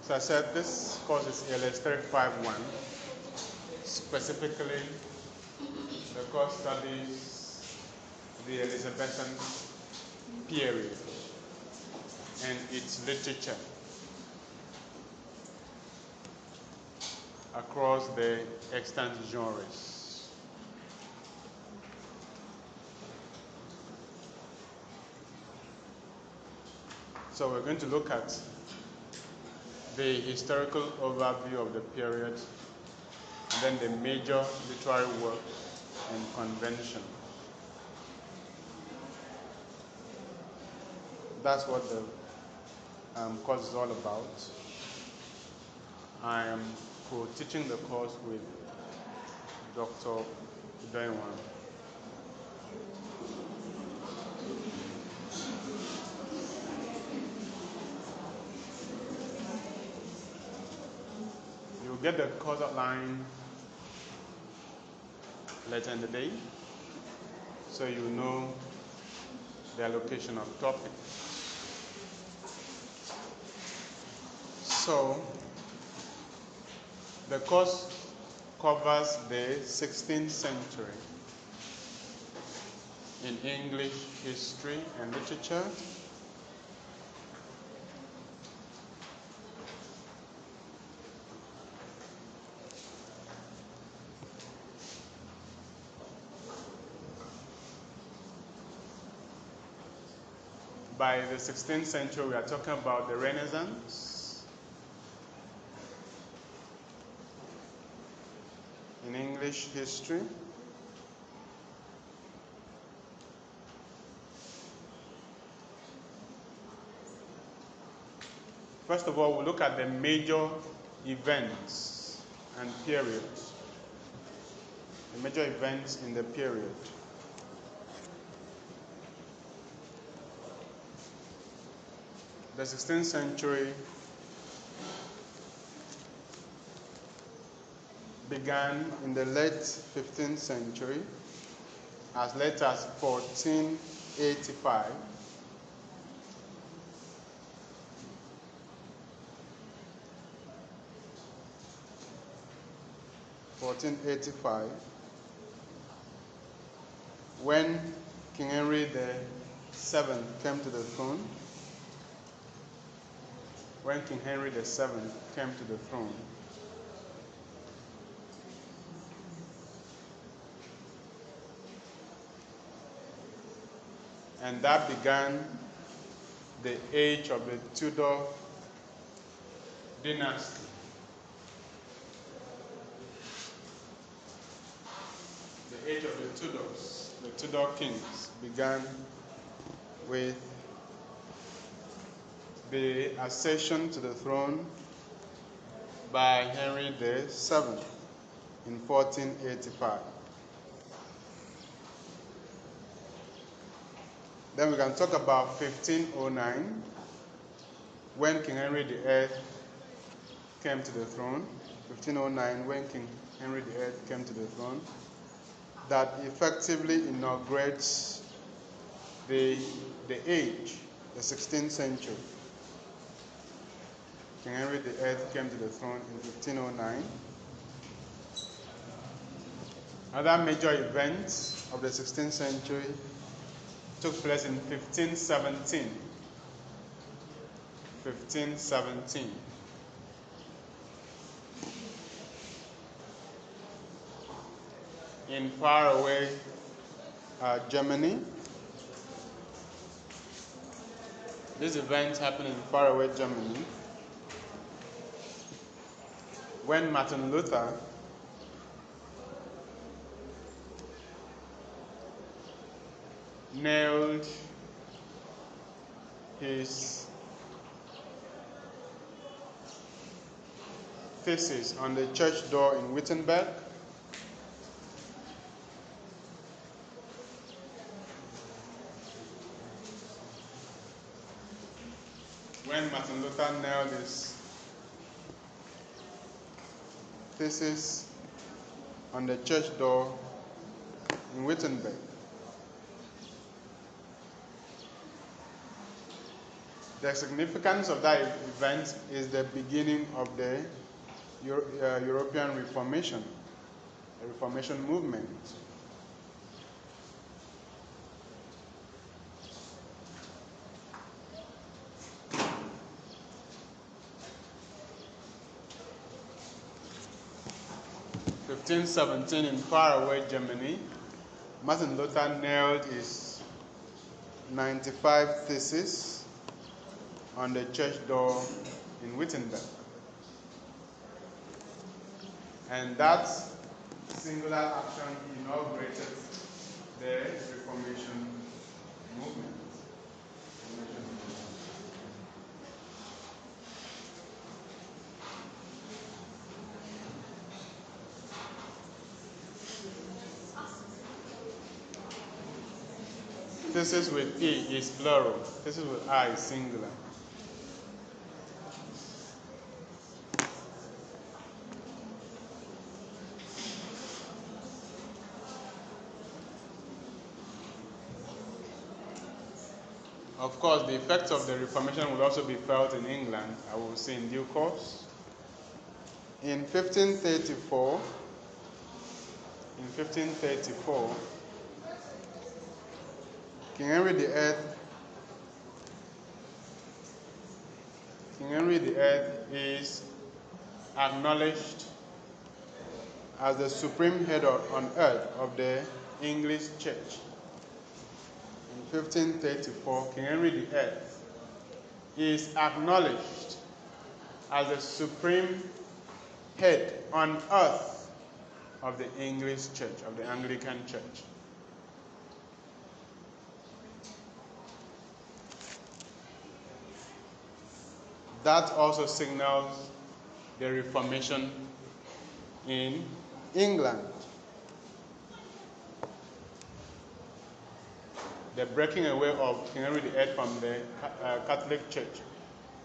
So I said this course is ALS 351. Specifically, the course studies the Elizabethan period and its literature across the extant genres. So we're going to look at the historical overview of the period, and then the major literary work and convention. That's what the course is all about. I am co-teaching the course with Dr. Udainwan. You'll get the course outline later in the day, so you know the allocation of topics. So, the course covers the 16th century in English history and literature, by the 16th century, we are talking about the Renaissance in English history. First of all, we'll look at the major events and periods. The major events in the period. The 16th century began in the late 15th century, as late as 1485. When King Henry VII came to the throne. When King Henry VII came to the throne, and that began the age of the Tudor dynasty. The age of the Tudors, the Tudor kings, began with the accession to the throne by Henry VII in 1485. Then we can talk about 1509, when King Henry VIII came to the throne. 1509, when King Henry VIII came to the throne, that effectively inaugurates the age, the 16th century. King Henry VIII came to the throne in 1509. Other major events of the 16th century took place in 1517. 1517. In faraway Germany. This event happened in faraway Germany when Martin Luther nailed his thesis on the church door in Wittenberg. When Martin Luther nailed his thesis on the church door in Wittenberg, The significance of that event is the beginning of the European Reformation, the Reformation movement. In 1517, in faraway Germany, Martin Luther nailed his 95 theses on the church door in Wittenberg. And that singular action inaugurated the Reformation movement. Thesis with E is plural. Thesis with I is singular. Of course, the effects of the Reformation will also be felt in England, I will say in due course. In 1534, King Henry VIII is acknowledged as the supreme head on earth of the English Church. In 1534, King Henry VIII is acknowledged as the supreme head on earth of the English Church, of the Anglican Church. That also signals the Reformation in England. The breaking away of King Henry VIII from the Catholic Church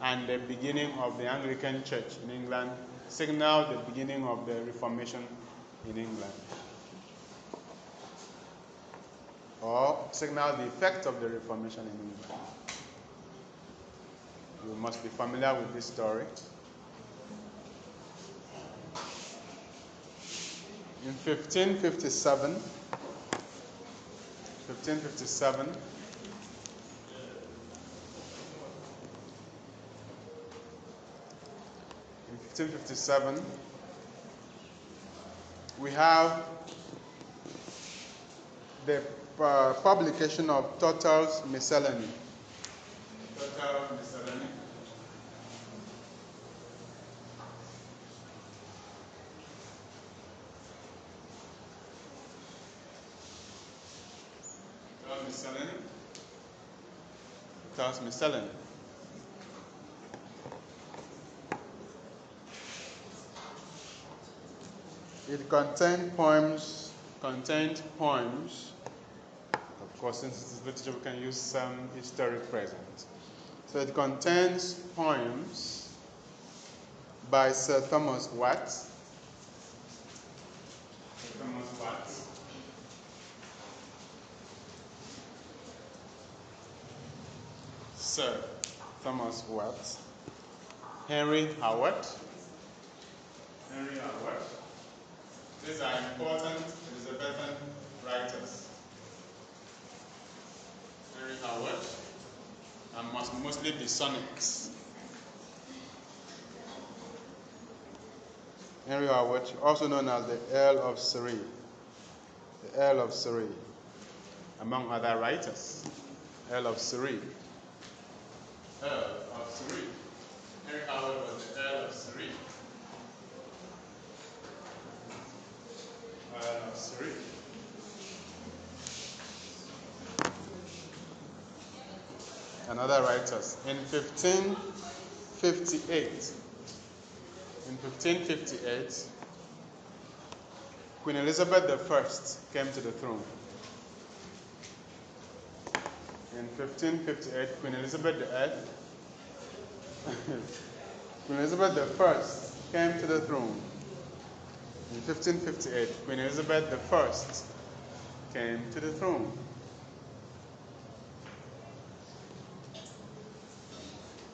and the beginning of the Anglican Church in England signal the beginning of the Reformation in England, or signal the effect of the Reformation in England. You must be familiar with this story. In 1557, we have the publication of Tutell's Miscellany. Tutell's Miscellany. It contained poems. Of course, since it is literature, we can use some historic present. So it contains poems by Sir Thomas Watts. Sir Thomas Watts. Henry Howard. These are important Elizabethan writers. Henry Howard, and must mostly be sonnets. Henry Howard, also known as the Earl of Surrey. The Earl of Surrey, among other writers. Earl of Surrey. Henry Howard was the Earl of Surrey. And other writers. In 1558, Queen Elizabeth I came to the throne. In 1558, Queen Elizabeth I came to the throne. In 1558, Queen Elizabeth I came to the throne.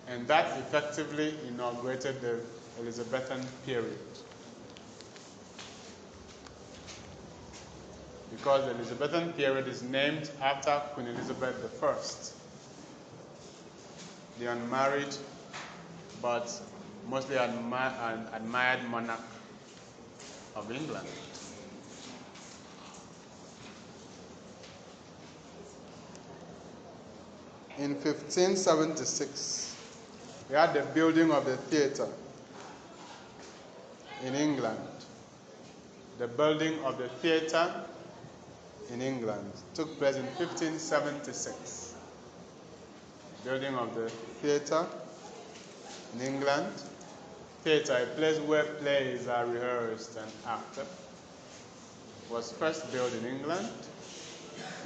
And that effectively inaugurated the Elizabethan period. Because the Elizabethan period is named after Queen Elizabeth I, the unmarried but mostly admired monarch of England. In 1576, we had the building of the theatre in England. The building of the theatre in England took place in 1576. Building of the theatre in England. Theatre, a place where plays are rehearsed and acted, was first built in England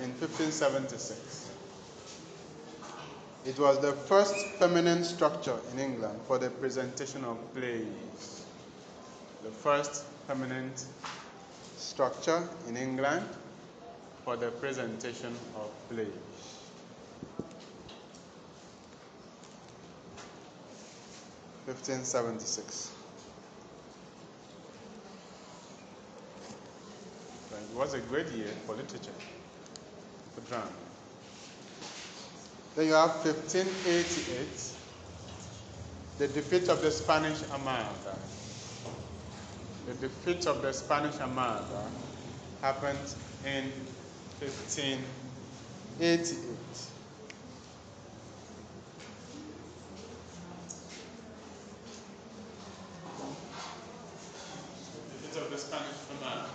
in 1576. It was the first permanent structure in England for the presentation of plays. The first permanent structure in England for the presentation of plays. (1576). It was a great year for literature, for drama. Then you have 1588, the defeat of the Spanish Armada. The defeat of the Spanish Armada happened in 1588. The defeat of the Spanish Armada.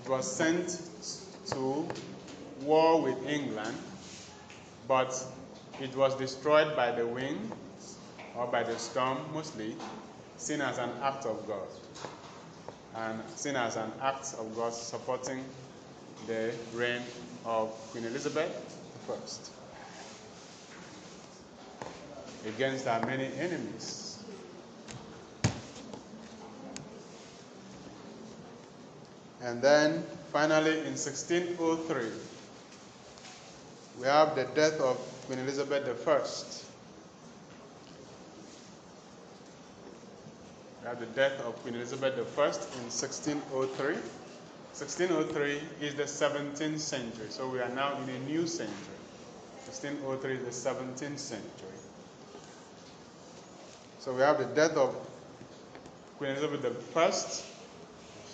It was sent to war with England, but it was destroyed by the wind or by the storm, mostly seen as an act of God, and seen as an act of God supporting the reign of Queen Elizabeth I against our many enemies. And then finally in 1603, we have the death of Queen Elizabeth I. We have the death of Queen Elizabeth I in 1603. 1603 is the 17th century, so we are now in a new century. 1603 is the 17th century. So we have the death of Queen Elizabeth I.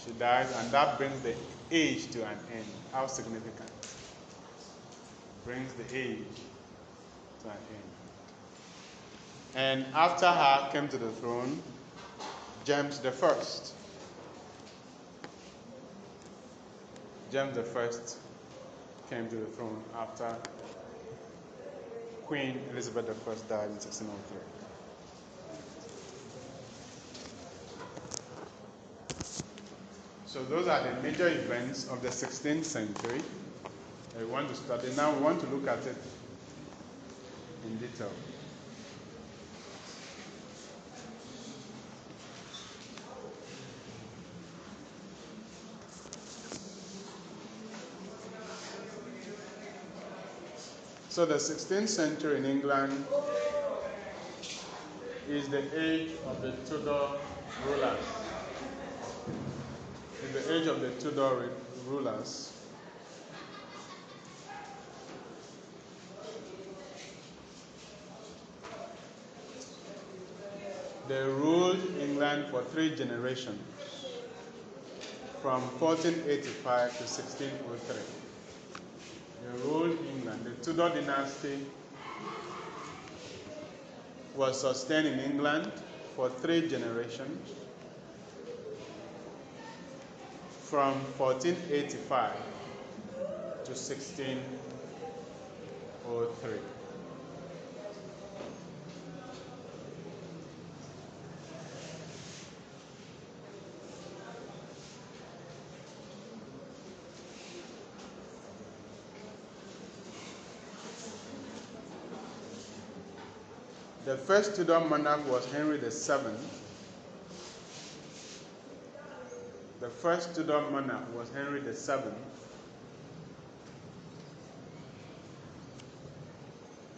She dies, and that brings the age to an end. How significant? Brings the age to an end. And after her came to the throne James I. James I came to the throne after Queen Elizabeth I died in 1603. So those are the major events of the 16th century that we want to study. Now we want to look at it in detail. So the 16th century in England is the age of the Tudor rulers. It's the age of the Tudor rulers. They ruled England for 3 generations, from 1485 to 1603. They ruled England. The Tudor dynasty was sustained in England for 3 generations, from 1485 to 1603. The first Tudor monarch was Henry VII. The first Tudor monarch was Henry VII.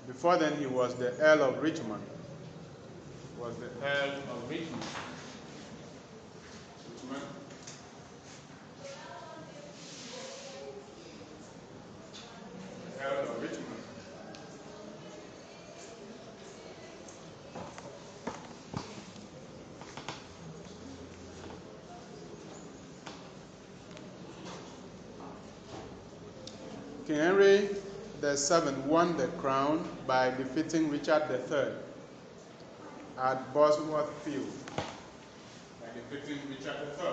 Before then, he was the Earl of Richmond. Was the Earl of Richmond. Earl of Richmond. King Henry VII won the crown by defeating Richard III at Bosworth Field. By defeating Richard III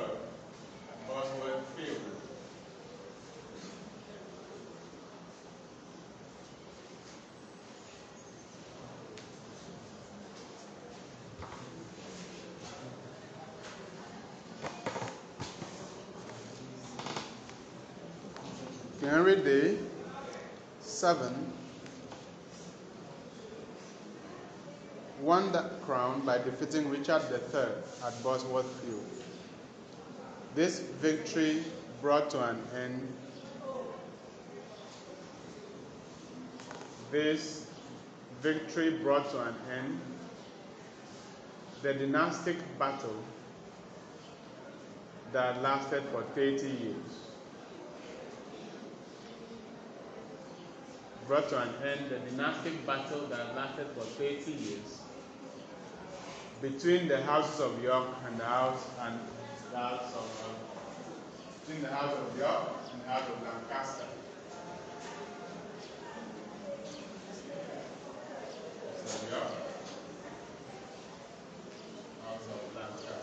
at Bosworth Field. King Henry VII won the crown by defeating Richard III at Bosworth Field. This victory brought to an end the dynastic battle that lasted for 30 years. Brought to an end the dynastic battle that lasted for 30 years between the houses of York and the house of Lancaster. So York, house of Lancaster.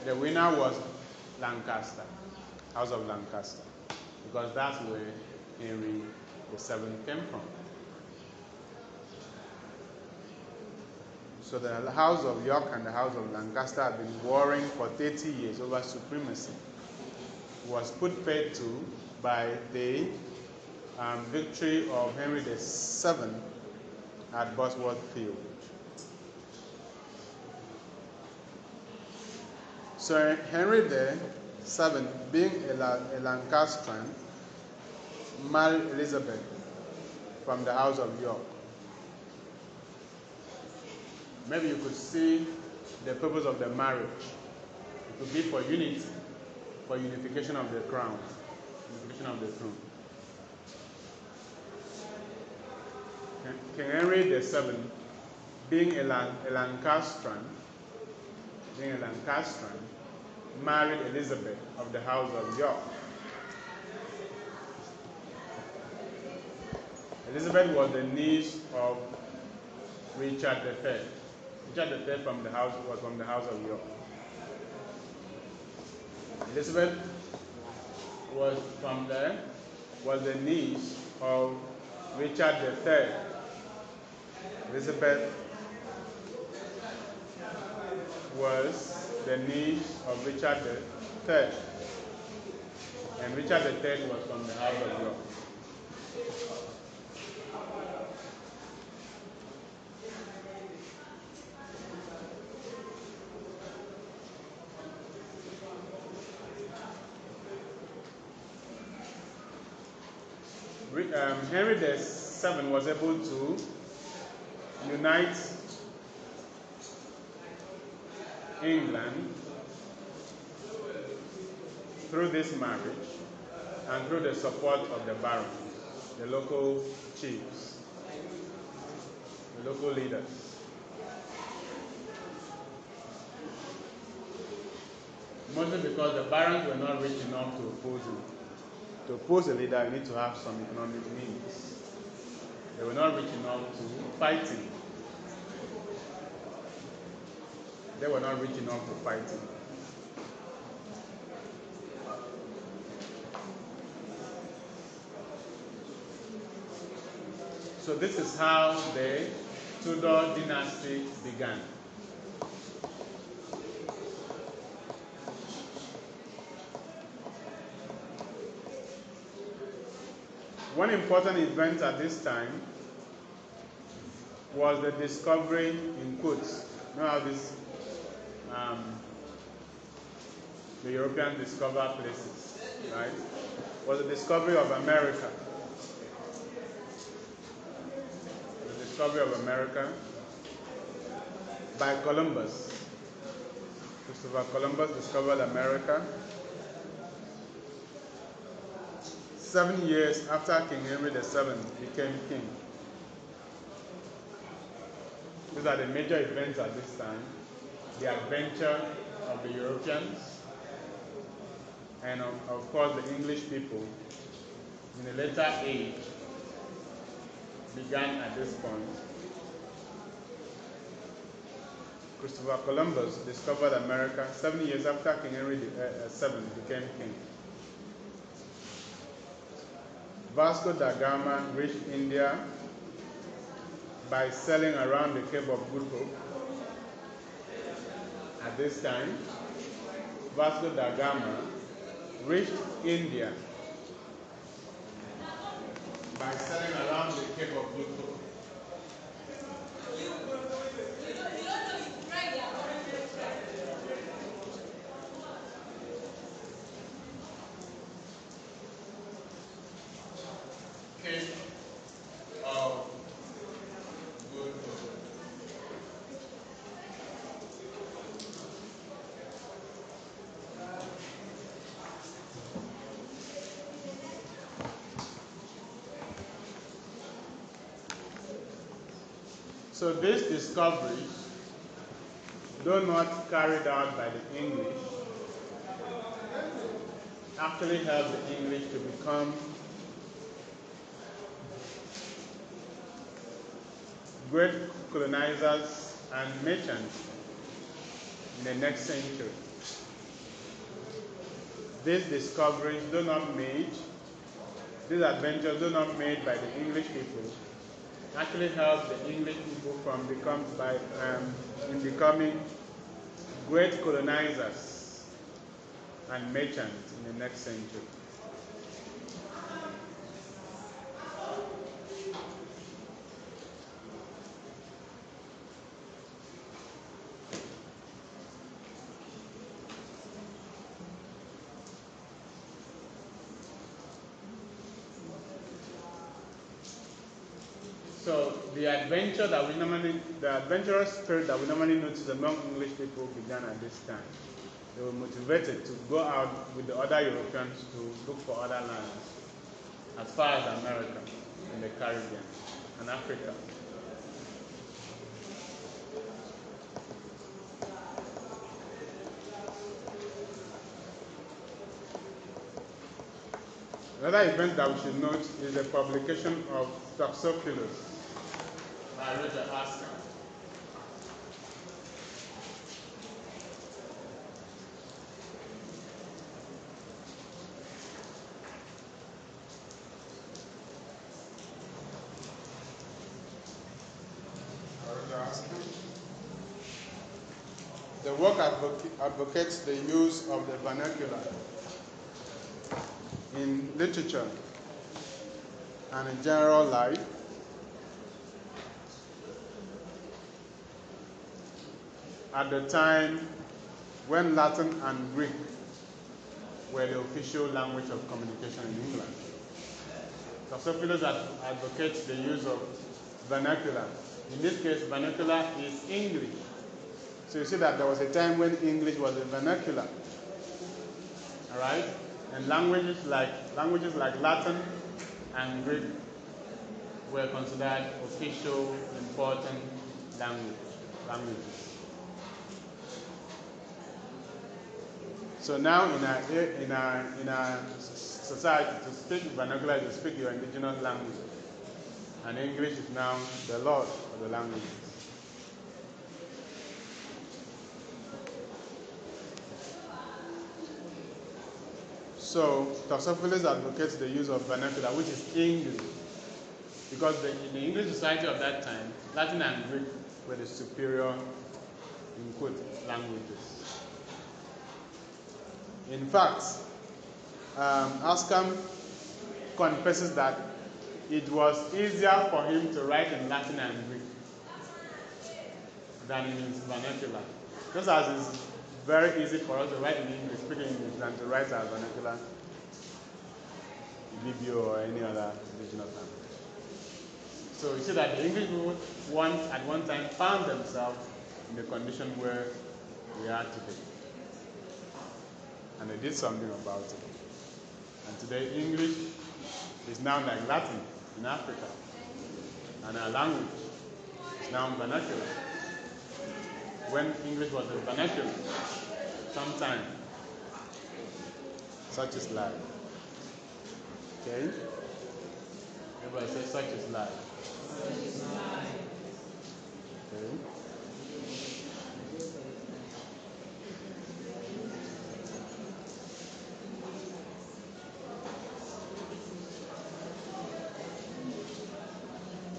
The winner was Lancaster, House of Lancaster, because that's where Henry VII came from. So the House of York and the House of Lancaster have been warring for 30 years over supremacy. It was put paid to by the victory of Henry VII at Bosworth Field. So Henry VII, being a Lancastrian, married Elizabeth from the House of York. Maybe you could see the purpose of the marriage. It could be for unity, for unification of the crown, unification of the throne. King Henry VII, being a Lancastrian, married Elizabeth of the House of York. Elizabeth was the niece of Richard III. Richard III was from the House of York. Elizabeth was the niece of Richard III. Elizabeth was the niece of Richard III, and Richard III was from the House of York. Henry VII was able to unite England through this marriage and through the support of the barons, the local chiefs, the local leaders. Mostly because the barons were not rich enough to oppose him. To oppose a leader, you need to have some economic means. They were not rich enough to fight him. They were not rich enough to fight him. So this is how the Tudor dynasty began. One important event at this time was the discovery, in quotes, you know how this, the Europeans discover places, right? Was the discovery of America. The discovery of America by Columbus. Christopher Columbus discovered America 7 years after King Henry VII became king. These are the major events at this time. The adventure of the Europeans and of course the English people in a later age began at this point. Christopher Columbus discovered America 7 years after King Henry VII became king. Vasco da Gama reached India by sailing around the Cape of Good Hope. At this time, Vasco da Gama reached India by sailing around the Cape of Good Hope. Cape of Good Hope. So these discoveries, though not carried out by the English, actually helped the English to become great colonizers and merchants in the next century. These discoveries, though not made, these adventures, though not made by the English people, actually helped the English people from becoming great colonizers and merchants in the next century. So the adventurous spirit that we normally notice among English people began at this time. They were motivated to go out with the other Europeans to look for other lands, as far as America and the Caribbean and Africa. Another event that we should note is the publication of Toxophilus by Roger Astor. The work advocates the use of the vernacular in literature and in general life. At the time when Latin and Greek were the official language of communication in England. Toxophilus advocates the use of vernacular. In this case, vernacular is English. So you see that there was a time when English was a vernacular. All right? And languages like Latin and Greek were considered official, important languages. So now in our society, to speak vernacular is to speak your indigenous language, and English is now the lord of the languages. So Toxophilus advocates the use of vernacular, which is English, because in the English society of that time, Latin and Greek were the superior, in quote, languages. In fact, Ascam confesses that it was easier for him to write in Latin and Greek than in its vernacular. Just as it's very easy for us to write in English, speak in English, than to write our vernacular, Ibibio or any other regional language. So you see that the English people at one time found themselves in the condition where we are today. And they did something about it. And today English is now like Latin in Africa. And our language is now vernacular. When English was a vernacular, sometime, such is life. Okay? Everybody say such is life. Okay?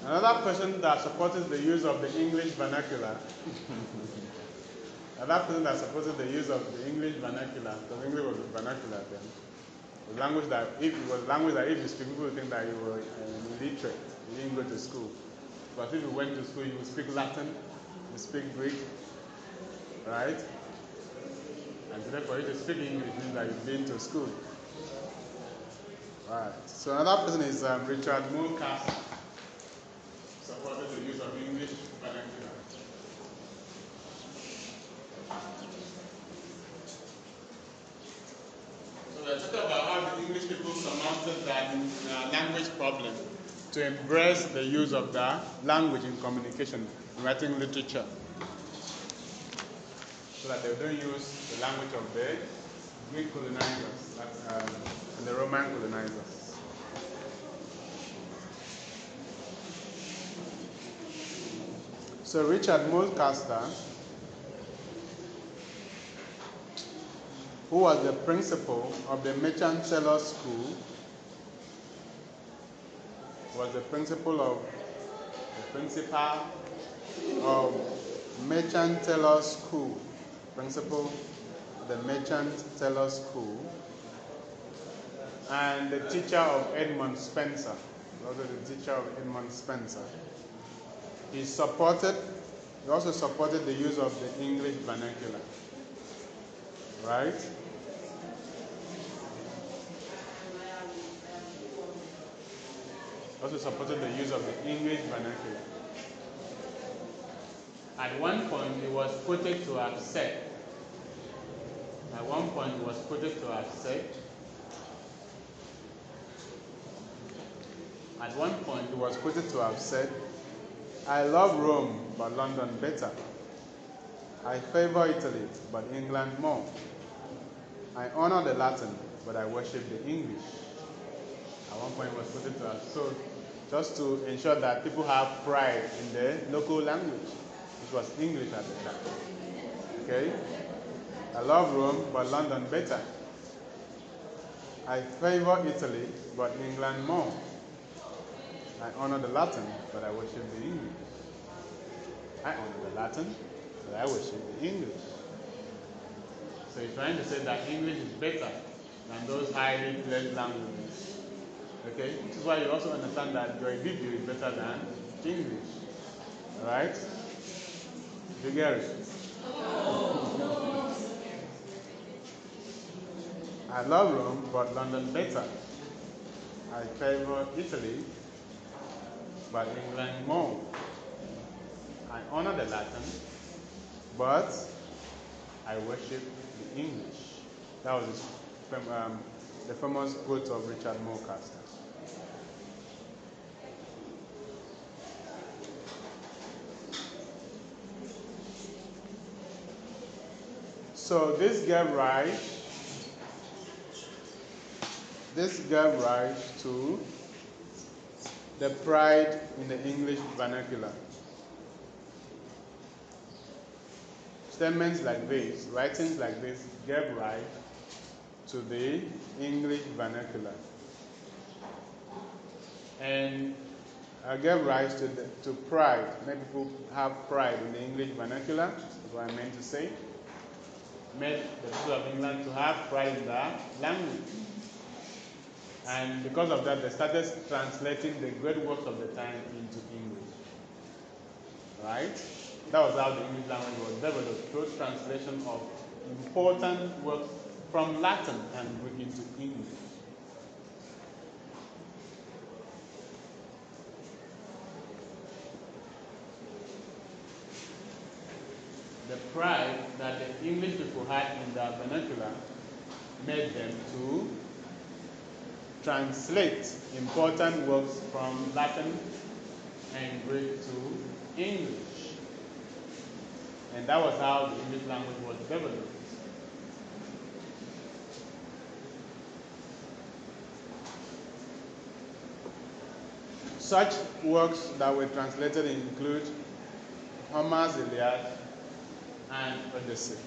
Another person that supported the use of the English vernacular, another person that supported the use of the English vernacular, because English was vernacular then, the language that if you speak, people would think that you were illiterate, you didn't go to school. But if you went to school, you would speak Latin, you speak Greek, right? And today for you to speak English means that you've been to school. Right. So another person is Richard Mulcaster. Supported the use of English vernacular. So we're talking about how the English people surmounted that language problem to embrace the use of the language in communication, in writing literature, so that they don't use the language of the Greek colonizers and the Roman colonizers. So Richard Mulcaster, who was the principal of the Merchant Taylor School, was the principal of Merchant Taylor School, principal of the Merchant Taylor School, and the teacher of Edmund Spencer, also the teacher of Edmund Spencer. He also supported the use of the English vernacular, right? Also supported the use of the English vernacular. At one point, he was quoted to have said, I love Rome, but London better. I favor Italy, but England more. I honor the Latin, but I worship the English. At one point, it was quoted to us. So, just to ensure that people have pride in their local language, which was English at the time. Okay? I love Rome, but London better. I favor Italy, but England more. I honor the Latin, but I worship the English. I honor the Latin, but I worship the English. So he's trying to say that English is better than those highly fledged languages. Okay? Which is why you also understand that your Ibibio is better than English. Alright? You get it? I love Rome, but London better. I favor Italy, but England more. I honor the Latin, but I worship the English. That was the famous quote of Richard Mulcaster. So this gave rise to the pride in the English vernacular. Statements like this, writings like this, gave rise to the English vernacular, and gave rise to pride. Many people have pride in the English vernacular. That's what I meant to say. Made the people of England to have pride in their language, and because of that, they started translating the great works of the time into English. Right? That was how the English language was developed, through translation of important works from Latin and Greek into English. The pride that the English people had in their vernacular made them to translate important works from Latin and Greek to English. And that was how the English language was developed. Such works that were translated include Homer's Iliad and Odyssey.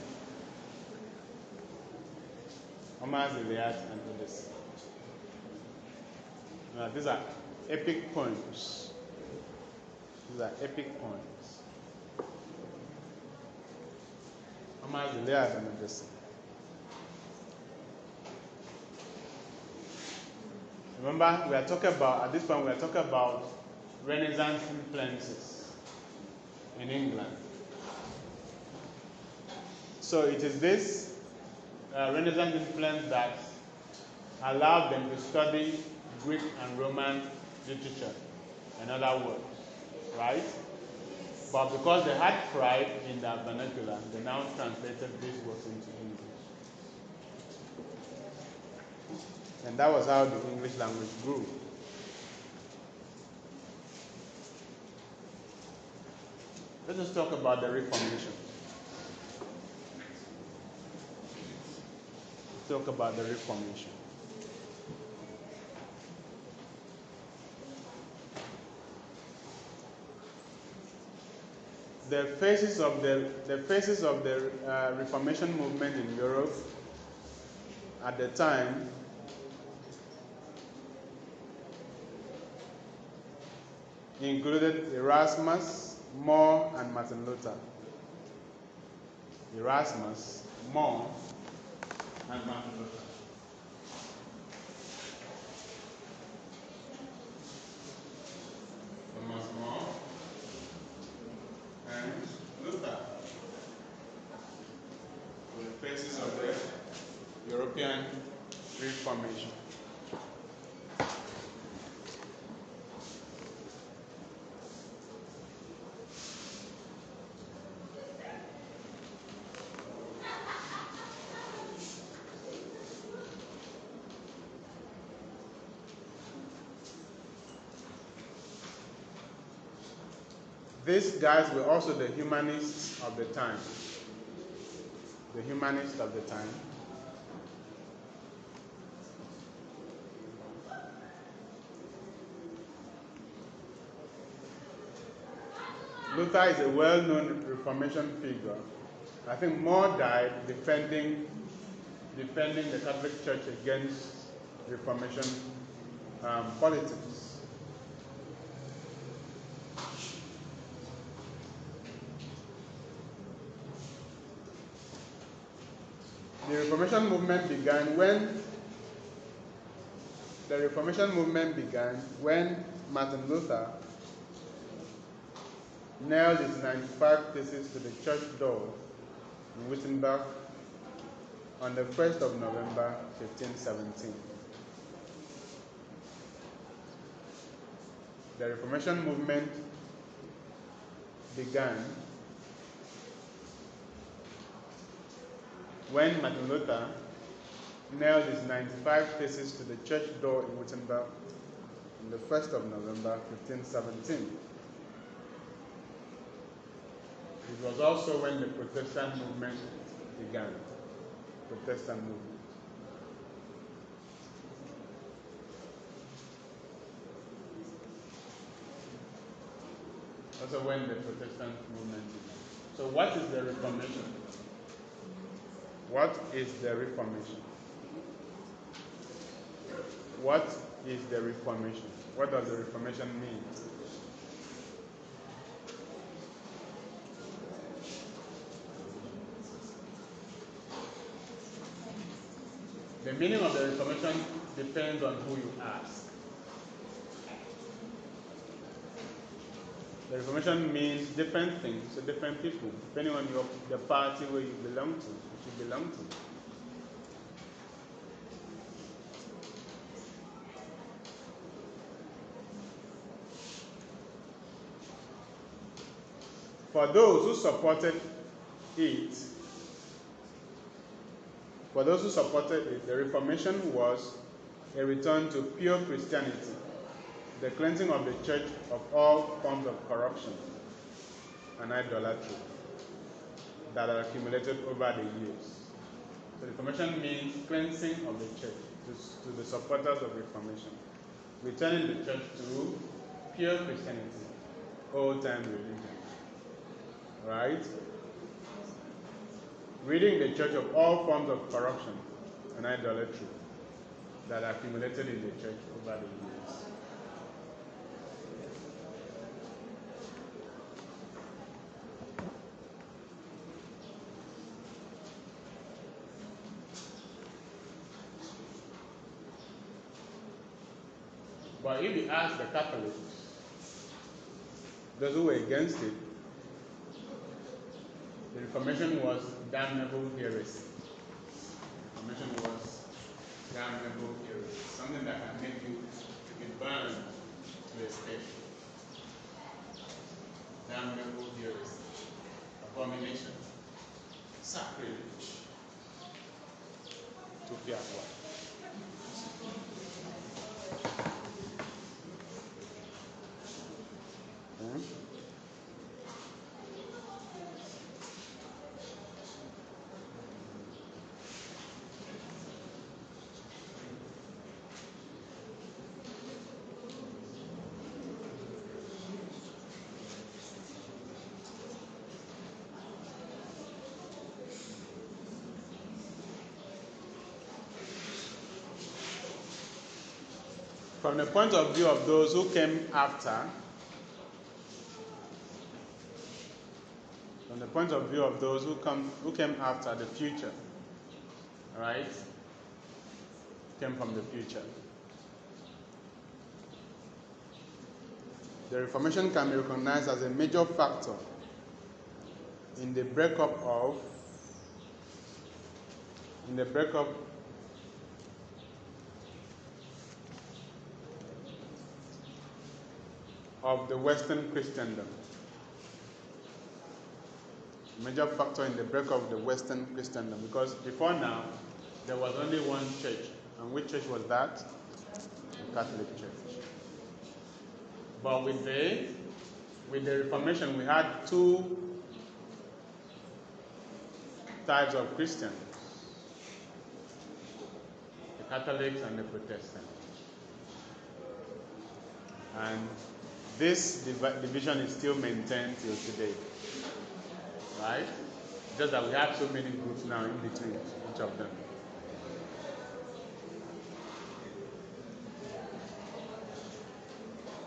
Homer's Iliad and Odyssey. Now, these are epic poems. These are epic poems. Homer's Iliad and Odyssey. Remember, we are talking about, at this point, we are talking about Renaissance influences in England. So it is this Renaissance influence that allowed them to study Greek and Roman literature and other works, right? But because they had pride in their vernacular, they now translated these works into English. And that was how the English language grew. Let us talk about the Reformation. Talk about the Reformation. The phases of the Reformation movement in Europe at the time included Erasmus, More, and Martin Luther. Erasmus, More, and Martin Luther. Thomas More and Luther were the faces of the European Reformation. These guys were also the humanists of the time. The humanists of the time. Luther is a well-known Reformation figure. I think More died defending the Catholic Church against Reformation politics. The Reformation movement began when Martin Luther nailed his 95 Theses to the church door in Wittenberg on the 1st of November 1517. The Reformation movement began when Martin Luther nailed his 95 Theses to the church door in Wittenberg on the 1st of November 1517. It was also when the Protestant movement began. Protestant movement. Also when the Protestant movement began. So what is the Reformation? What is the Reformation? What is the Reformation? What does the Reformation mean? The meaning of the Reformation depends on who you ask. The Reformation means different things to different people, depending on the party where you belong to, which you belong to. For those who supported it, the Reformation was a return to pure Christianity, the cleansing of the church of all forms of corruption and idolatry that are accumulated over the years. So Reformation means cleansing of the church to the supporters of Reformation, returning the church to pure Christianity, old-time religion. Right? Ridding the church of all forms of corruption and idolatry that are accumulated in the church over the years. But if you ask the Catholics, those who were against it, the Reformation was damnable heresy. The Reformation was damnable heresy, something that can make you be burned to a stake. Damnable heresy, abomination, sacrilege, to be at what? From the point of view of those who came after, came after the future, right? Came from the future. The Reformation can be recognized as a major factor in the breakup of the Western Christendom. Major factor in the breakup of the Western Christendom, because before now there was only one church, and which church was that? The Catholic Church. But with the Reformation, we had two types of Christians: the Catholics and the Protestants. And this division is still maintained till today, right? Just that we have so many groups now in between each of them.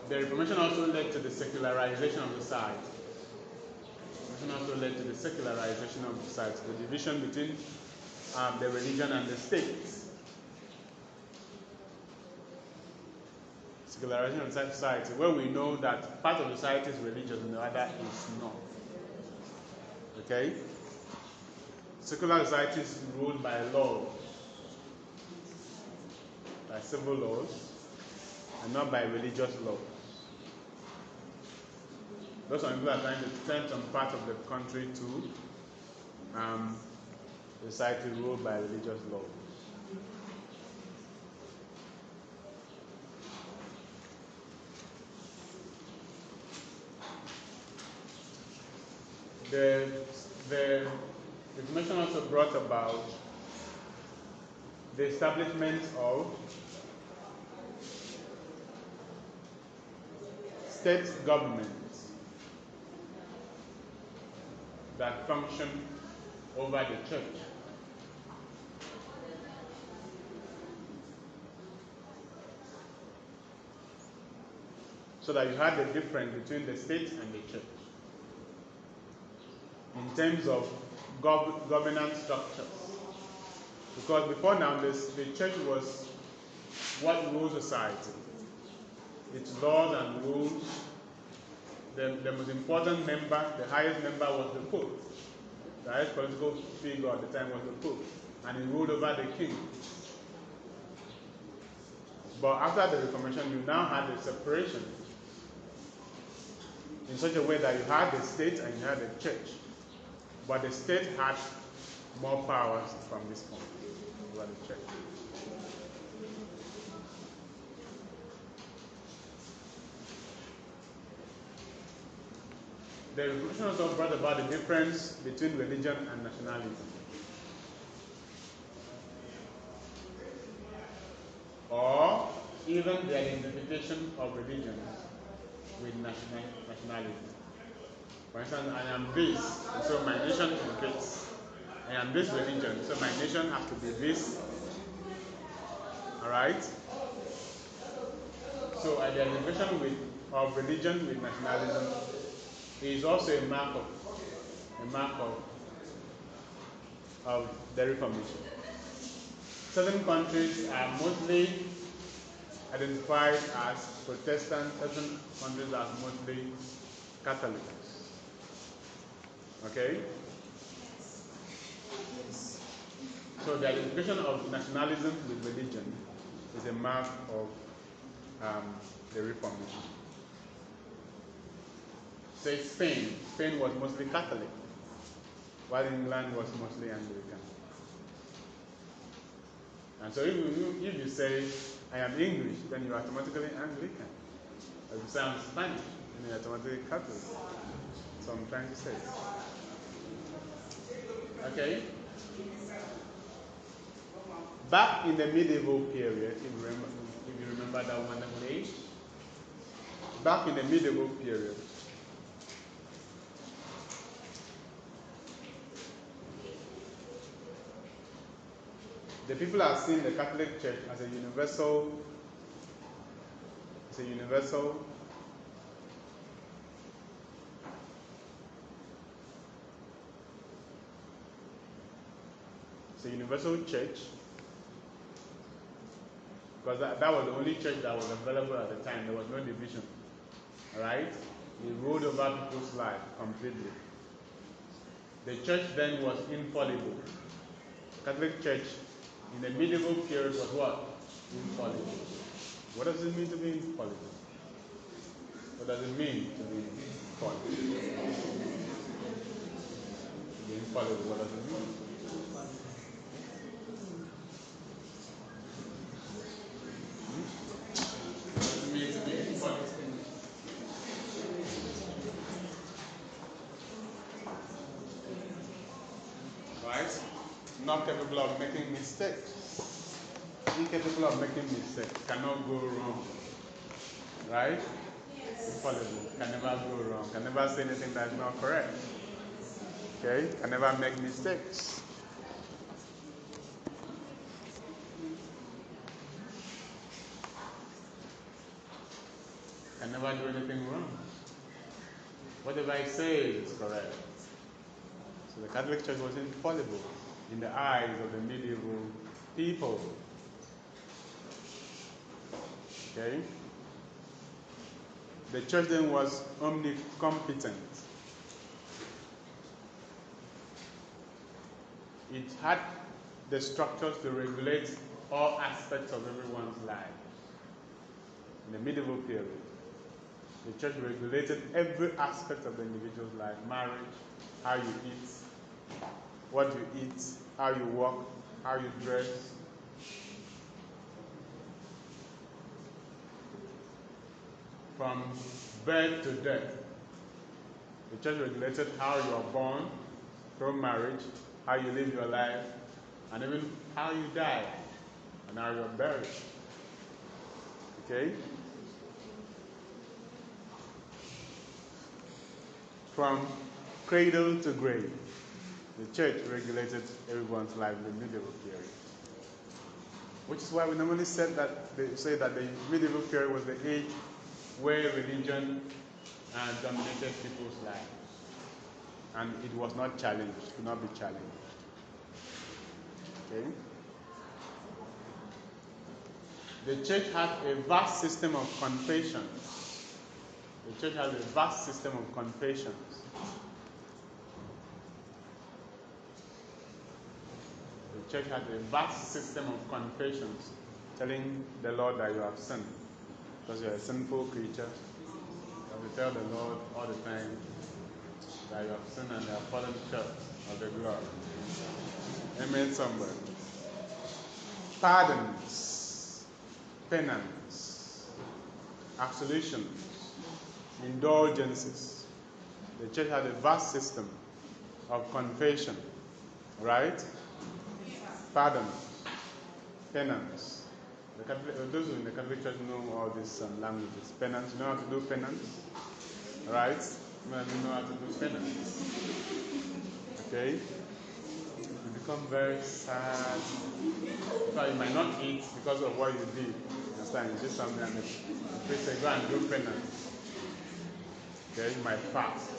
The Reformation also led to the secularization of society. The division between the religion and the state. Secularization of society, where we know that part of society is religious and the other is not. Okay? Secular society is ruled by law, by civil laws, and not by religious laws. Those people are trying to turn some part of the country to society ruled by religious laws. The Reformation also brought about the establishment of state governments that function over the church. So that you had the difference between the state and the church in terms of governance structures. Because before now, the church was what rules society. Its laws and rules, the the most important member, the highest member was the Pope. The highest political figure at the time was the Pope, and he ruled over the king. But after the Reformation, you now had a separation in such a way that you had the state and you had the church. But the state had more powers from this point over the church. The Revolution also brought about the difference between religion and nationalism. Or even the identification of religions with nationalism. For instance, I am this, so my nation is this. I am this religion, so my nation has to be this. Alright? So identification of religion with nationalism is also a mark of the Reformation. Certain countries are mostly identified as Protestant, certain countries are mostly Catholic. Okay? So the identification of nationalism with religion is a mark of the Reformation. Say Spain was mostly Catholic, while England was mostly Anglican. And so if you say, I am English, then you're automatically Anglican. If you say I'm Spanish, then you're automatically Catholic. So I'm trying to say. Okay? Back in the medieval period, if you remember that wonderful age, back in the medieval period, the people have seen the Catholic Church as a universal church, because that was the only church that was available at the time. There was no division. Alright? It ruled over people's lives completely. The church then was infallible. Catholic Church in the medieval period was what? Infallible. What does it mean to be infallible? What does it mean to be infallible? To be infallible, what does it mean? Right? Not capable of making mistakes. Incapable of making mistakes. Cannot go wrong. Right? Infallible. Can never go wrong. Can never say anything that is not correct. Okay? Can never make mistakes. Can never do anything wrong. Whatever I say is correct. So the Catholic Church was infallible in the eyes of the medieval people. Okay? The church then was omnicompetent. It had the structures to regulate all aspects of everyone's life. In the medieval period, the church regulated every aspect of the individual's life: marriage, how you eat, what you eat, how you walk, how you dress. From birth to death, the church regulated how you are born, through marriage, how you live your life, and even how you die, and how you are buried. Okay? From cradle to grave, the church regulated everyone's life in the medieval period. Which is why we normally say that the medieval period was the age where religion dominated people's lives. And it was not challenged, could not be challenged. Okay? The church had a vast system of confessions. The church has a vast system of confessions. The church has a vast system of confessions, telling the Lord that you have sinned, because you're a sinful creature. You have to tell the Lord all the time that you have sinned and you have fallen short of the glory. Amen, somebody. Pardons, penance, absolutions, indulgences. The church has a vast system of confession, right? Pardon, penance. Those in the Catholic Church know all these languages. Penance, you know how to do penance, right? You know how to do penance. Okay? You become very sad. So you might not eat because of what you did. You understand? You did something and the priest said, go and do penance. Okay? You might fast.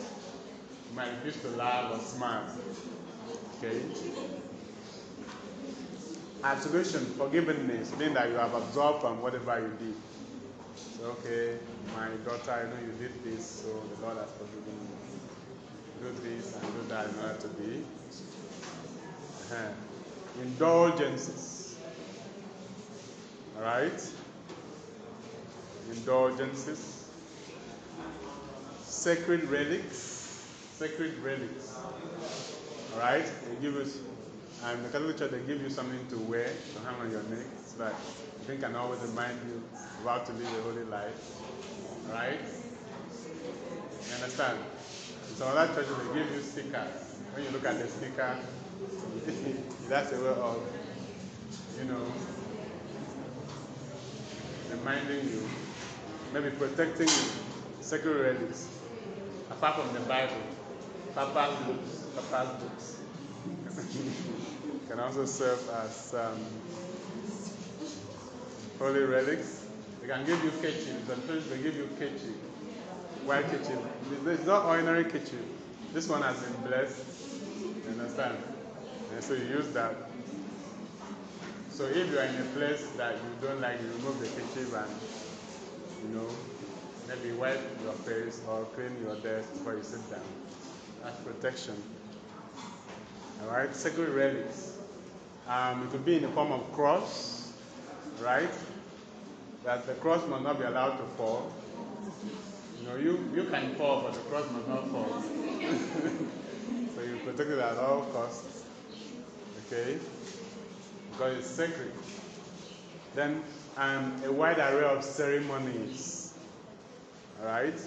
You might refuse to laugh or smile. Okay? Absolution, forgiveness, meaning that you have absolved from whatever you did. So, okay, my daughter, I know you did this, so the Lord has forgiven you. Do this and do that in order to be. Indulgences. Alright? Indulgences. Sacred relics. Sacred relics. Alright? They give us, and the Catholic Church, they give you something to wear, to hang on your neck, so that you can always remind you about to live a holy life. Alright? You understand? In some other churches, they give you stickers. When you look at the sticker, that's a way of, reminding you, maybe protecting you, sacred relics, apart from the Bible, Papa's books, can also serve as holy relics. They can give you ketchup. Sometimes they give you ketchup, white ketchup. It's not ordinary ketchup. This one has been blessed. You understand? And so you use that. So if you are in a place that you don't like, you remove the ketchup and, maybe wipe your face or clean your desk before you sit down. That's protection. Alright, sacred relics. It could be in the form of cross, right? That the cross must not be allowed to fall. You can fall, but the cross must not fall. So you protect it at all costs. Okay? Because it's sacred. Then a wide array of ceremonies. Alright?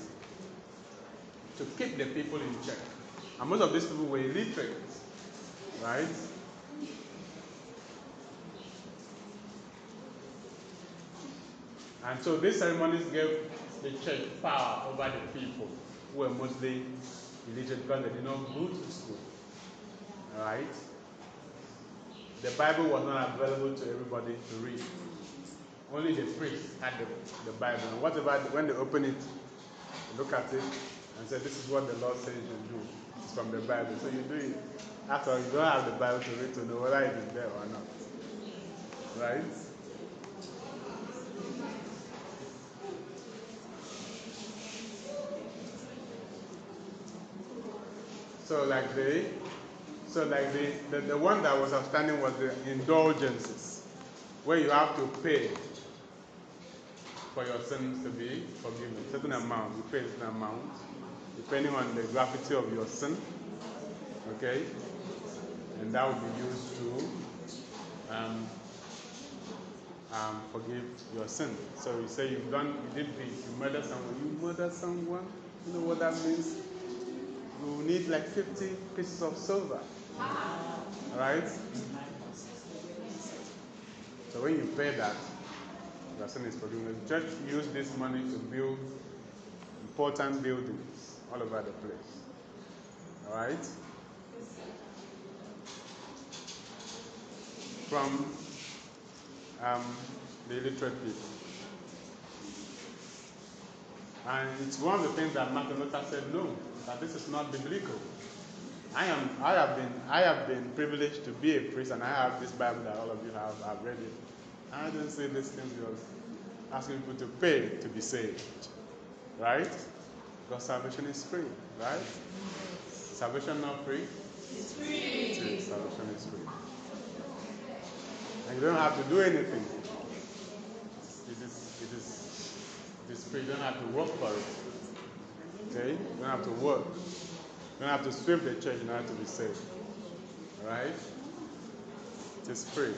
To keep the people in check. And most of these people were illiterate. Right? And so these ceremonies gave the church power over the people who were mostly illiterate because they did not go to school. Alright? The Bible was not available to everybody to read. Only the priests had the Bible. And whatever, when they open it, they look at it and say, this is what the Lord says you should do. It's from the Bible. So you do it. After all, you don't have the Bible to read to know whether it is there or not. Right? So the one that was outstanding was the indulgences, where you have to pay for your sins to be forgiven. A certain amount, you pay a certain amount, depending on the gravity of your sin. Okay? And that will be used to forgive your sin. So you say you did this, you murder someone. You murder someone? You know what that means? You need like 50 pieces of silver. Alright? So when you pay that, your sin is forgiven. The church used this money to build important buildings all over the place. Alright? From the illiterate people. And it's one of the things that Martin Luther said, no, that this is not biblical. I have been privileged to be a priest, and I have this Bible that all of you have. I've read it. I didn't say these things because asking people to pay to be saved. Right? Because salvation is free, right? Salvation not free? It's free. It is. Salvation is free. And you don't have to do anything. It is free. You don't have to work for it. Okay? You don't have to work. You don't have to sweep the church in order to be saved. Alright? It is free.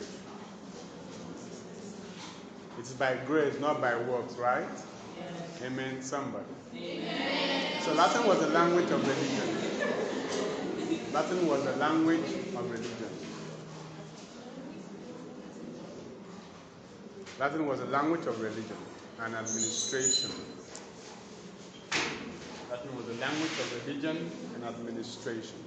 It's by grace, not by works, right? Yes. Amen, somebody. Amen. So Latin was the language of religion. Latin was the language of religion. Latin was the language of religion and administration. Latin was the language of religion and administration.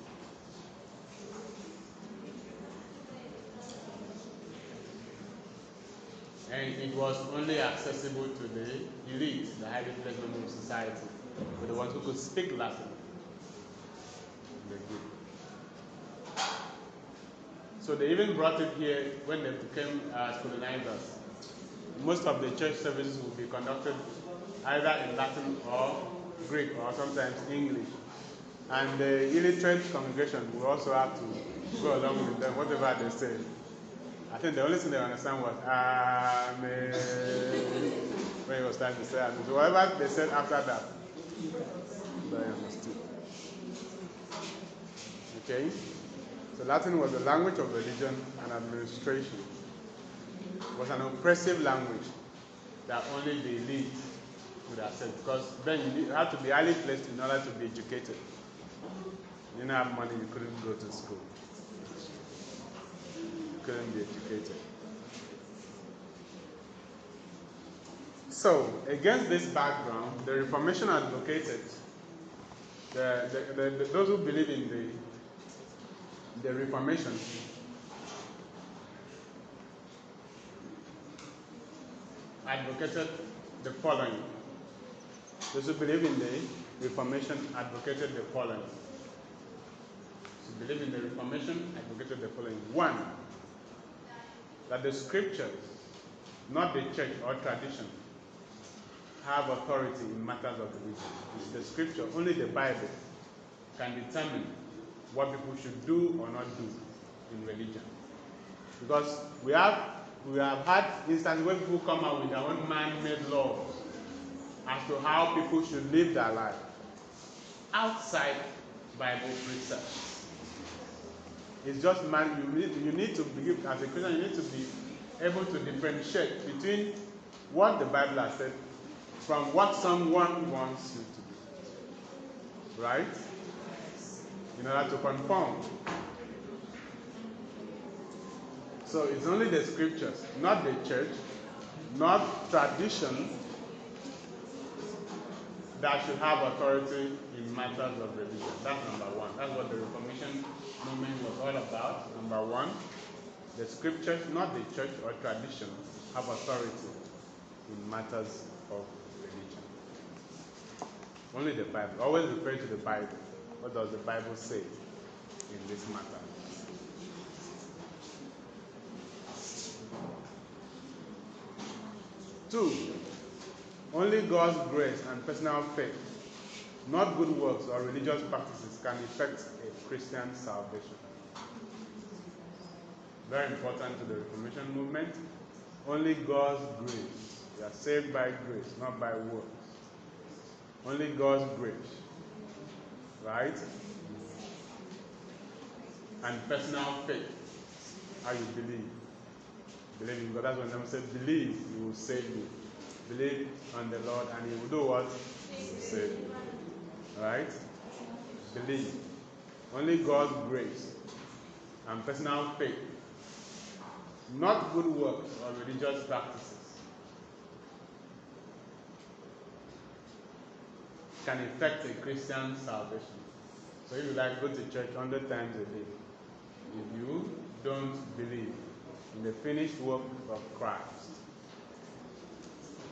And it was only accessible to the elite, the highly placed members of society, for the ones who could speak Latin. So they even brought it here when they became colonizers. Most of the church services will be conducted either in Latin or Greek or sometimes English. And the illiterate congregation will also have to go along with them, whatever they say. I think the only thing they understand was Amen. When it was time to say Amen. So whatever they said after that, they understood. Okay? So Latin was the language of religion and administration. It was an oppressive language that only the elite would accept, because then you had to be highly placed in order to be educated. You didn't have money, you couldn't go to school. You couldn't be educated. So, against this background, the Reformation advocated, those who believe in the Reformation advocated the following. Those who believe in the Reformation advocated the following. Those who believe in the Reformation advocated the following. One, that the scriptures, not the church or tradition, have authority in matters of religion. It's the scripture, only the Bible can determine what people should do or not do in religion. Because we have had instances where people come out with their own man-made laws as to how people should live their life outside Bible precepts. It's just you need to be, as a Christian, you need to be able to differentiate between what the Bible has said from what someone wants you to do. Right? In order to conform. So it's only the scriptures, not the church, not tradition, that should have authority in matters of religion. That's number one. That's what the Reformation movement was all about. Number one, the scriptures, not the church or tradition, have authority in matters of religion. Only the Bible. Always refer to the Bible. What does the Bible say in this matter? Two, only God's grace and personal faith, not good works or religious practices, can effect a Christian salvation. Very important to the Reformation movement. Only God's grace. We are saved by grace, not by works. Only God's grace. Right? And personal faith. How you believe. Believe in God. That's when they say, believe, He will save you. Believe on the Lord and He will do what? He will save you. Right? Believe. Only God's grace and personal faith. Not good works or religious practices can effect a Christian salvation. So if you like, go to church 100 times a day. If you don't believe in the finished work of Christ,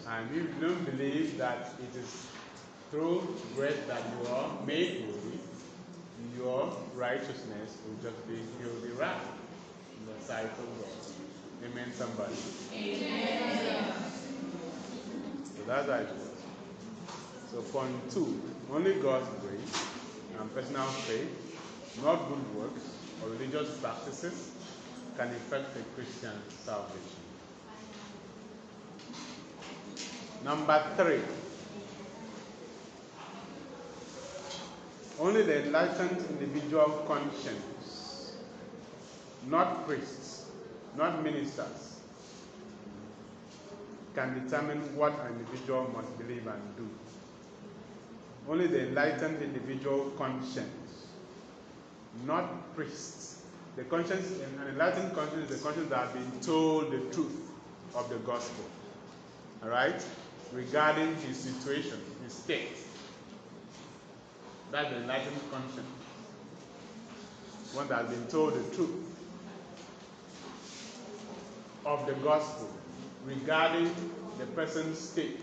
and if you don't believe that it is through grace that you are made holy, your righteousness will just be filthy wrath in the sight of God. Amen, somebody? Amen. So that's how it works. So point 2. Only God's grace and personal faith, not good works or religious practices, can effect a Christian's salvation. Number 3. Only the enlightened individual conscience, not priests, not ministers, can determine what an individual must believe and do. Only the enlightened individual conscience, not priests. The conscience, an enlightened conscience is the conscience that has been told the truth of the gospel. All right? Regarding his situation, his state. That's the enlightened conscience. One that has been told the truth of the gospel regarding the person's state.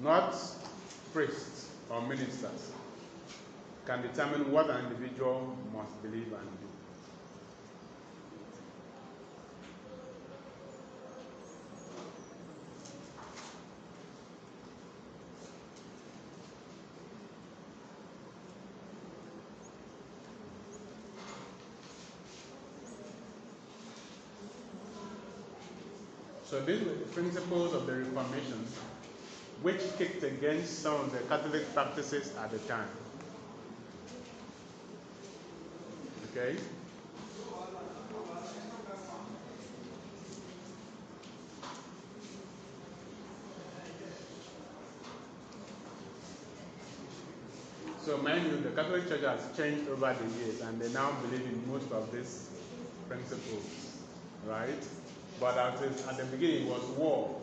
Not priests or ministers can determine what an individual must believe and do. So these were the principles of the Reformation, which kicked against some of the Catholic practices at the time. Okay? So mind you, the Catholic Church has changed over the years, and they now believe in most of these principles, right? But at the beginning, it was war.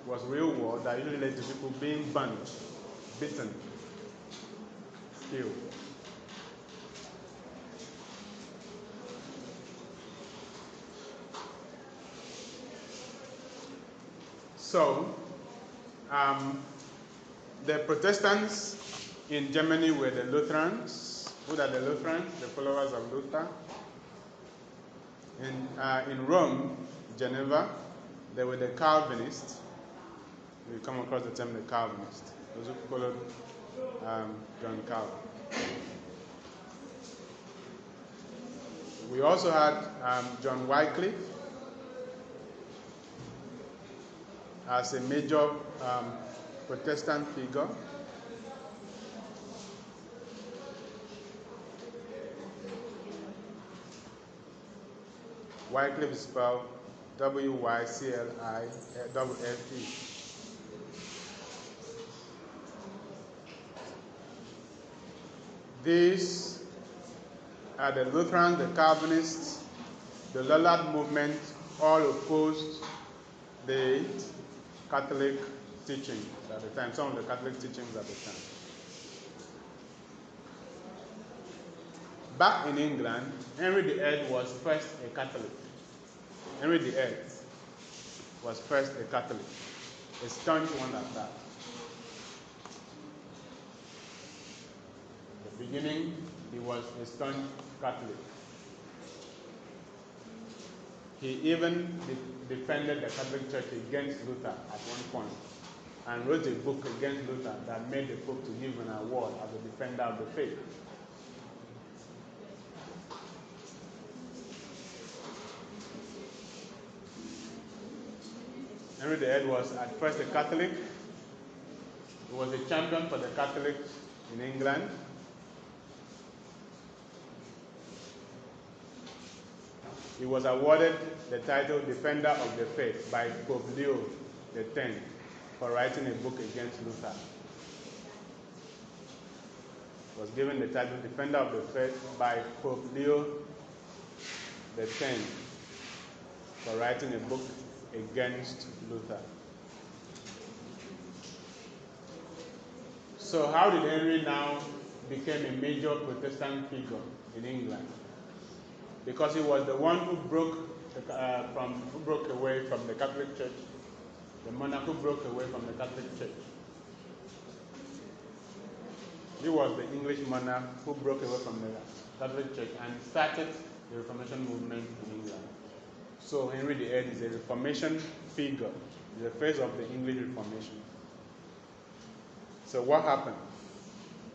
It was real war that usually led to people being burned, beaten, killed. So, the Protestants in Germany were the Lutherans. Who are the Lutherans? The followers of Luther. In Rome, Geneva, they were the Calvinists. We come across the term the Calvinists. Those who followed John Calvin. We also had John Wycliffe as a major Protestant figure. Wycliffe is spelled W-Y-C-L-I-F-F-E. These are the Lutherans, the Calvinists, the Lollard movement, all opposed the Catholic teachings at the time, some of the Catholic teachings at the time. Back in England, Henry VIII was first a Catholic. Henry VIII was first a Catholic, a staunch one at that. At the beginning, he was a staunch Catholic. He even defended the Catholic Church against Luther at one point and wrote a book against Luther that made the Pope to give an award as a defender of the faith. Henry VIII was at first a Catholic. He was a champion for the Catholics in England. He was awarded the title Defender of the Faith by Pope Leo X for writing a book against Luther. He was given the title Defender of the Faith by Pope Leo X for writing a book against Luther. So how did Henry now become a major Protestant figure in England? Because he was the one who broke away from the Catholic Church, the monarch who broke away from the Catholic Church. He was the English monarch who broke away from the Catholic Church and started the Reformation movement in England. So Henry VIII is a Reformation figure, the face of the English Reformation. So what happened?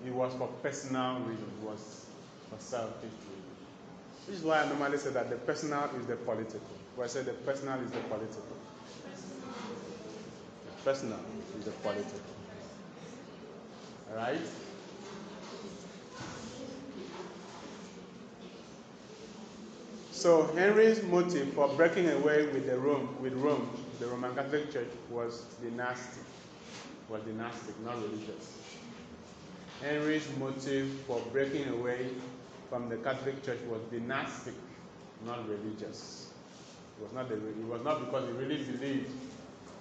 It was for personal reasons. It was for selfish reasons. This is why I normally say that the personal is the political. Where I say the personal is the political. The personal is the political. Alright? So Henry's motive for breaking away with Rome, the Roman Catholic Church, was dynastic. Not religious. Henry's motive for breaking away from the Catholic Church was dynastic, not religious. It was not because he really believed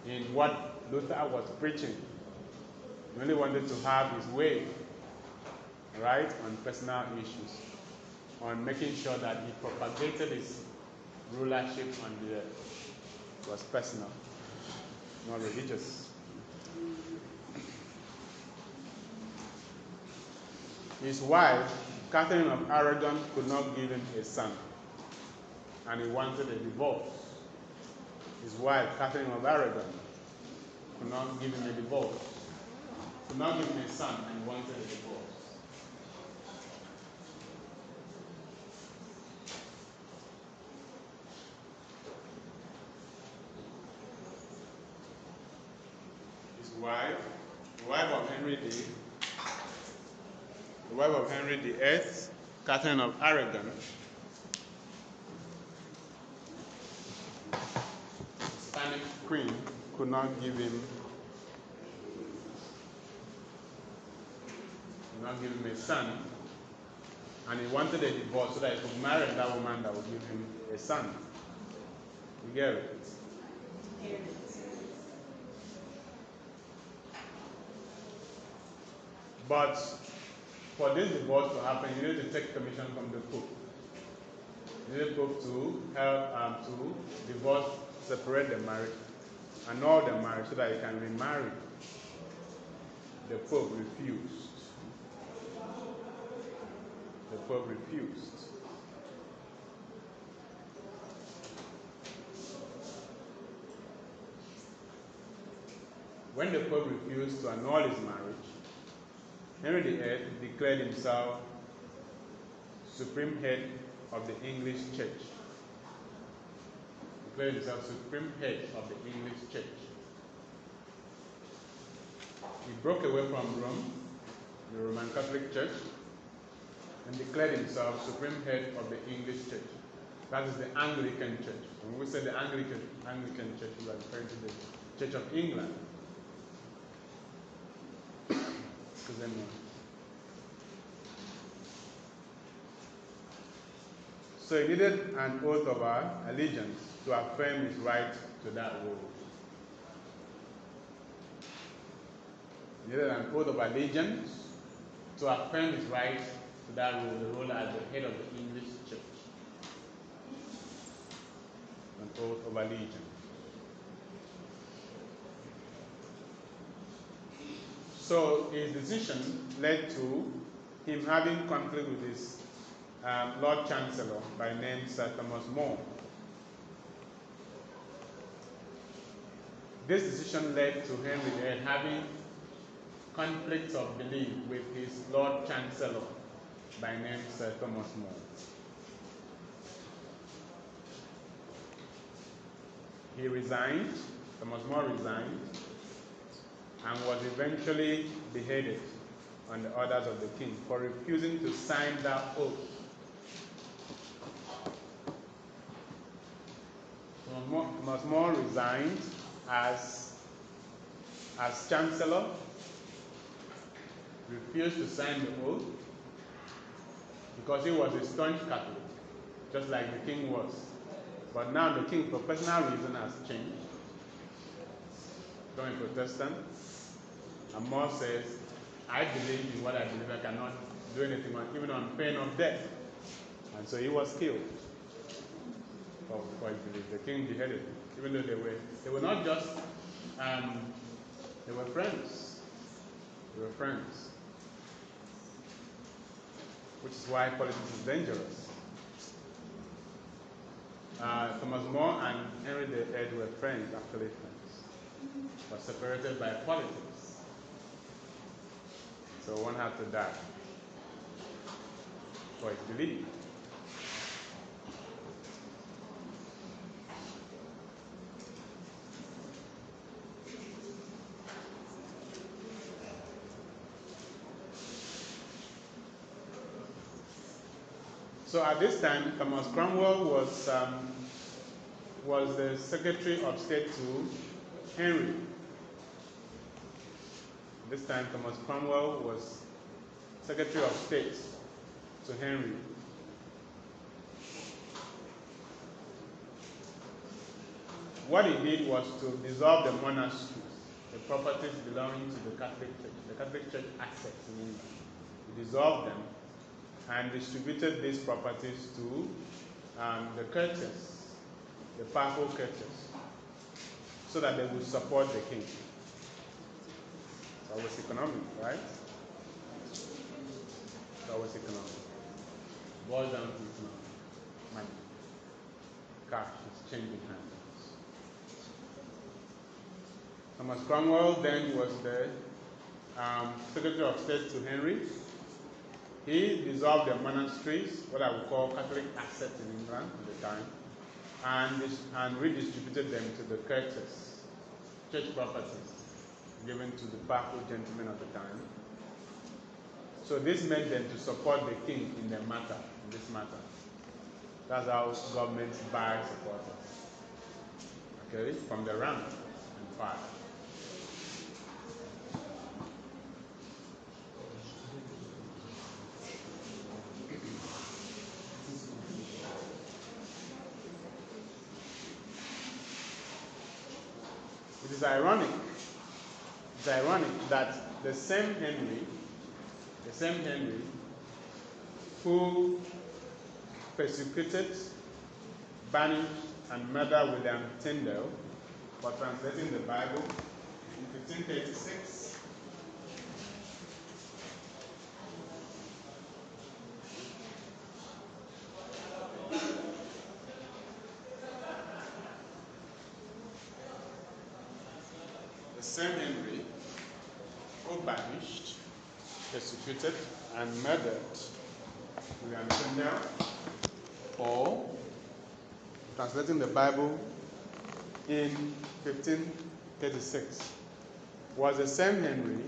in what Luther was preaching. He only wanted to have his way, right, on personal issues, on making sure that he propagated his rulership on the earth. It was personal, not religious. His wife, Catherine of Aragon, could not give him a son, and he wanted a divorce. His wife, Catherine of Aragon, could not give him a divorce, could not give him a son, and he wanted a divorce. His wife, the wife of Henry VIII, Catherine of Aragon, Spanish queen, could not give him a son, and he wanted a divorce so that he could marry that woman that would give him a son. You get it? But for this divorce to happen, you need to take permission from the Pope. You need the Pope to help to divorce, separate the marriage, annul the marriage so that he can remarry. The Pope refused. The Pope refused. When the Pope refused to annul his marriage, Henry VIII declared himself supreme head of the English Church. Declared himself supreme head of the English Church. He broke away from Rome, the Roman Catholic Church, and declared himself supreme head of the English Church. That is the Anglican Church. When we say the Anglican Church, we are referring to the Church of England. So he needed an oath of allegiance to affirm his right to that role. He needed an oath of allegiance to affirm his right to that role, the role as the head of the English Church. An oath of allegiance. So his decision led to him having conflict with his Lord Chancellor by name Sir Thomas More. This decision led to Henry VIII having conflicts of belief with his Lord Chancellor by name Sir Thomas More. He resigned, Thomas More resigned, and was eventually beheaded on the orders of the king for refusing to sign that oath. Thomas More resigned as Chancellor, refused to sign the oath because he was a staunch Catholic, just like the king was. But now the king, for personal reason, has changed. Becoming Protestant. And More says, I believe in what I believe. I cannot do anything, even on pain of death. And so he was killed for his belief. The king beheaded him, even though they were not just, they were friends. They were friends. Which is why politics is dangerous. Thomas More and Henry VIII were friends, actually friends, but separated by politics. So one had to die for his belief. So at this time, Thomas Cromwell was the Secretary of State to Henry. This time, Thomas Cromwell was Secretary of State to Henry. What he did was to dissolve the monasteries, the properties belonging to the Catholic Church assets in England. He dissolved them and distributed these properties to the churches, the powerful churches, so that they would support the king. That was economic, right? That was economic. Boiled down to economic. Money. Cash is changing hands. Thomas Cromwell then was the Secretary of State to Henry. He dissolved the monasteries, what I would call Catholic assets in England at the time, and redistributed them to the churches, church properties given to the powerful gentlemen of the time. So this made them to support the king in this matter. That's how governments buy supporters. Okay, from the rank and file. It is ironic that the same Henry who persecuted, banished, and murdered William Tyndale for translating the Bible in 1536, the same Henry who banished, persecuted, and murdered William Tyndale for translating the Bible in 1536 was the same Henry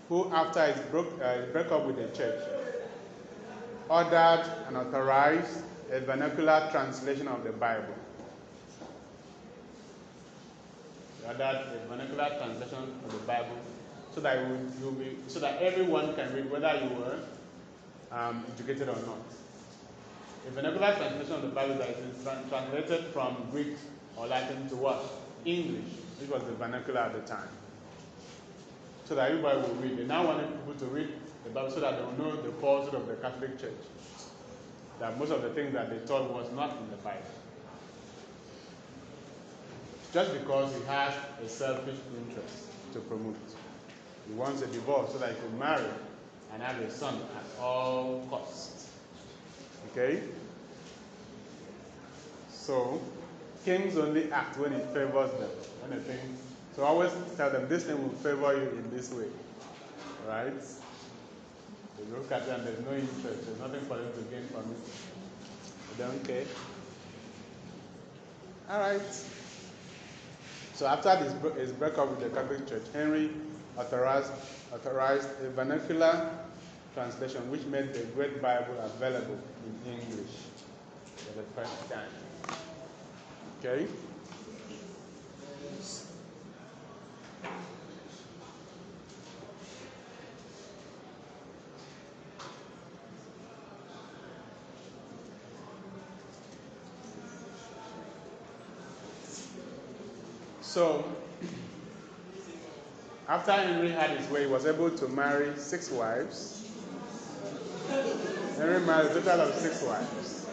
who, after he broke up with the church, ordered and authorized a vernacular translation of the Bible. He ordered a vernacular translation of the Bible so that everyone can read, whether you were educated or not. A vernacular translation of the Bible that is translated from Greek or Latin to what? English, which was the vernacular at the time. So that everybody will read. They now wanted people to read the Bible so that they will know the falsehood of the Catholic Church. That most of the things that they taught was not in the Bible. Just because he has a selfish interest to promote. He wants a divorce so that he can marry and have a son at all costs. Okay? So, kings only act when it favors them. Anything. So always tell them this thing will favor you in this way. Right? They look at it and there's no interest. There's nothing for them to gain from it. They don't care. Alright. So after his breakup with the Catholic Church, Henry authorized a vernacular translation which made the Great Bible available in English for the first time. Okay? So, after Henry had his way, he was able to marry 6 wives. Henry married a total of 6 wives.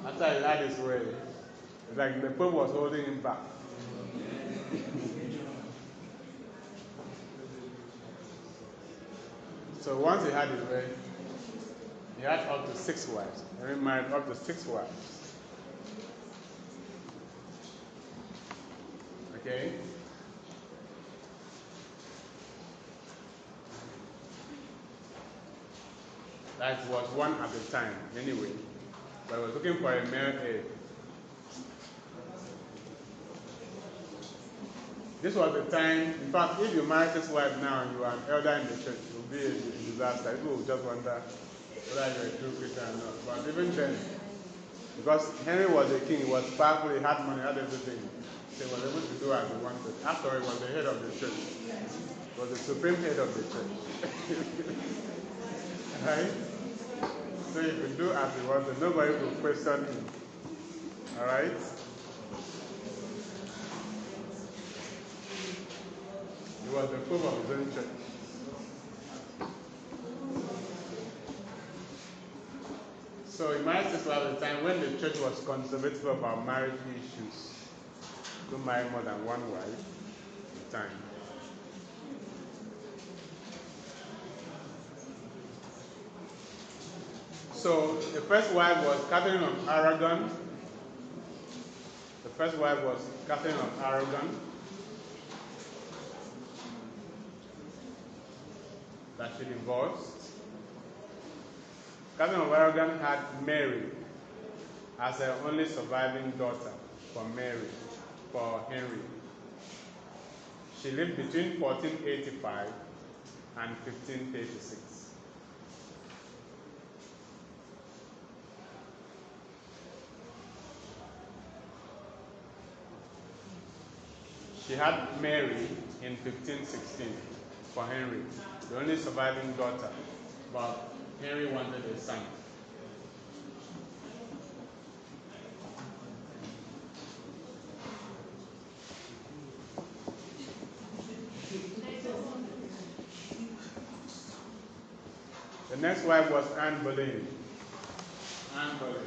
After he had his way, it's like the Pope was holding him back. So once he had his way, he had up to 6 wives. Henry married up to 6 wives. Okay? That was one at a time, anyway. But he was looking for a male heir. This was the time, in fact, if you marry this wife now and you are an elder in the church, it will be a disaster. People will just wonder whether you're a true Christian or not. But even then, because Henry was a king, he was powerful, he had money, he had everything. So he was able to do as he wanted. After all, he was the head of the church. He was the supreme head of the church. Right? So he could do as he wanted. Nobody could question him. Alright? He was the pope of his own church. So he married this wife at the time when the church was conservative about marriage issues. Don't marry more than one wife at a time. So the first wife was Catherine of Aragon. The first wife was Catherine of Aragon. That she divorced. Catherine of Aragon had Mary as her only surviving daughter for Henry. She lived between 1485 and 1536. She had Mary in 1516 for Henry, the only surviving daughter, but Henry wanted a son. The next wife was Anne Boleyn. Anne Boleyn.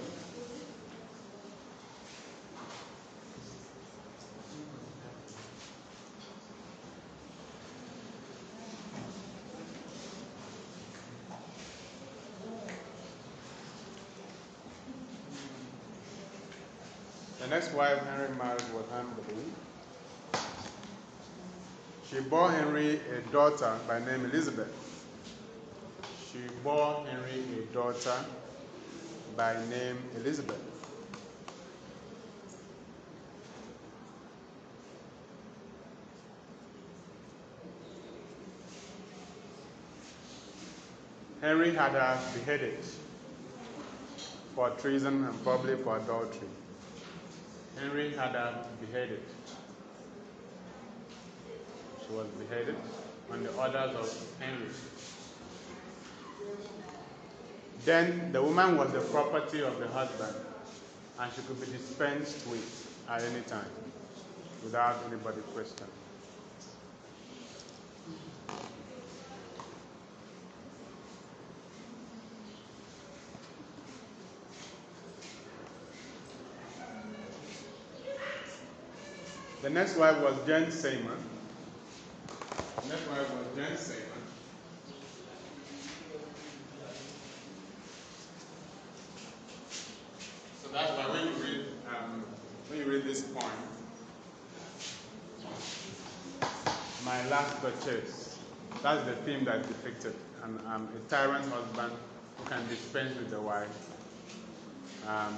The next wife Henry married was Anne Boleyn. She bore Henry a daughter by name Elizabeth. She bore Henry a daughter by name Elizabeth. Henry had her beheaded for treason and probably for adultery. Henry had her beheaded. She was beheaded on the orders of Henry. Then the woman was the property of the husband, and she could be dispensed with at any time without anybody questioning. The next wife was Jane Seymour. The next wife was Jane Seymour. So that's why when you read this poem, my last purchase, that's the theme that's depicted. And a tyrant husband who can dispense with the wife,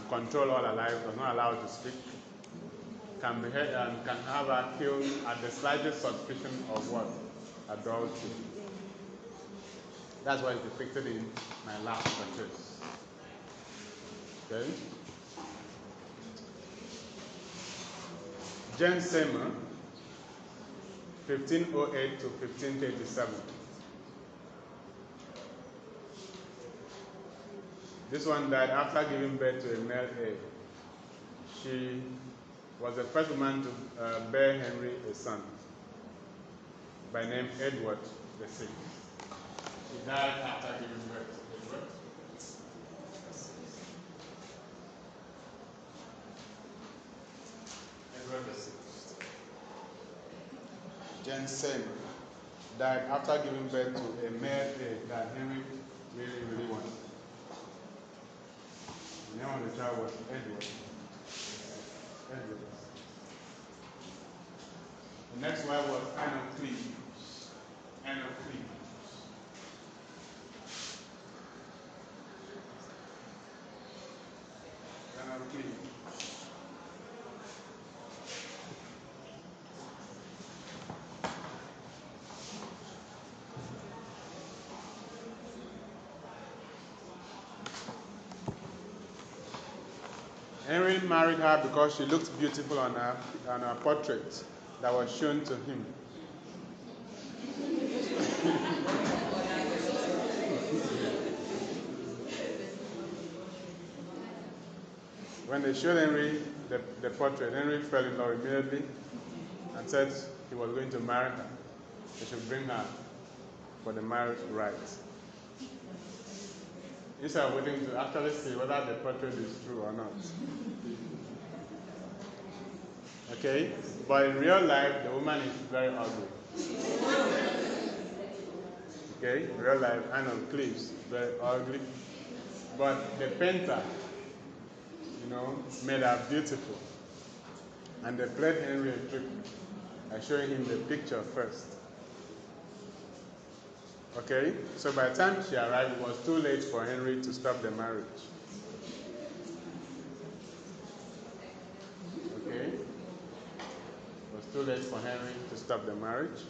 control all her life, does not allow her to speak, can have her killed at the slightest suspicion of what? Adultery. That's what is depicted in my last purchase. Okay? Jane Seymour, 1508 to 1537. This one died after giving birth to a male heir. She was the first woman to bear Henry a son by name Edward VI. She died after giving birth to Edward. Edward VI. Jane Seymour died after giving birth to a male heir that Henry really wanted. The name of the child was Edward. Edward. The next wife was Anne of Cleves. Anne of Cleves. Henry married her because she looked beautiful on her portrait that was shown to him. When they showed Henry the portrait, Henry fell in love immediately and said he was going to marry her. They should bring her for the marriage rites. Instead of waiting to actually see whether the portrait is true or not. Okay? But in real life, the woman is very ugly. Okay? In real life, I know Clips, very ugly. But the painter, made her beautiful. And they played Henry a trick by showing him the picture first. Okay? So by the time she arrived, it was too late for Henry to stop the marriage. Okay? It was too late for Henry to stop the marriage.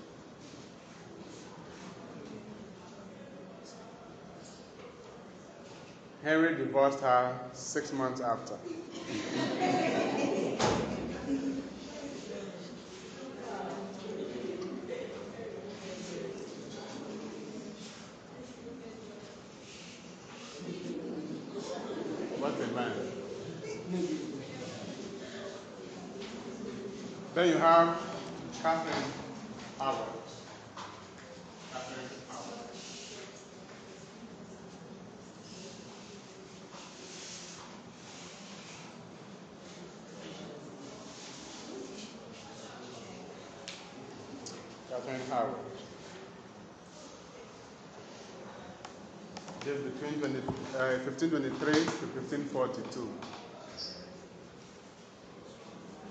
Henry divorced her 6 months after. What's a man? Then you have Catherine Howard. Catherine Howard. Catherine Howard. Lived between 1523 to 1542.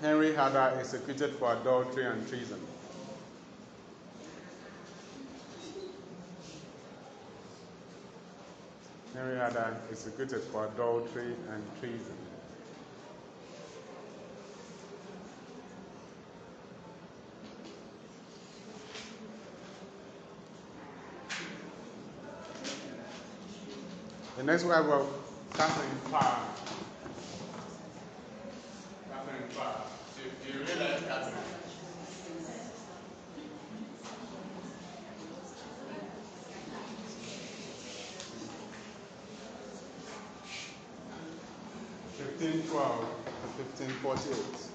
Henry had her executed for adultery and treason. Henry had her executed for adultery and treason. The next wife was Catherine Parr. Catherine Parr. Do you realize Catherine? (1512 to 1548).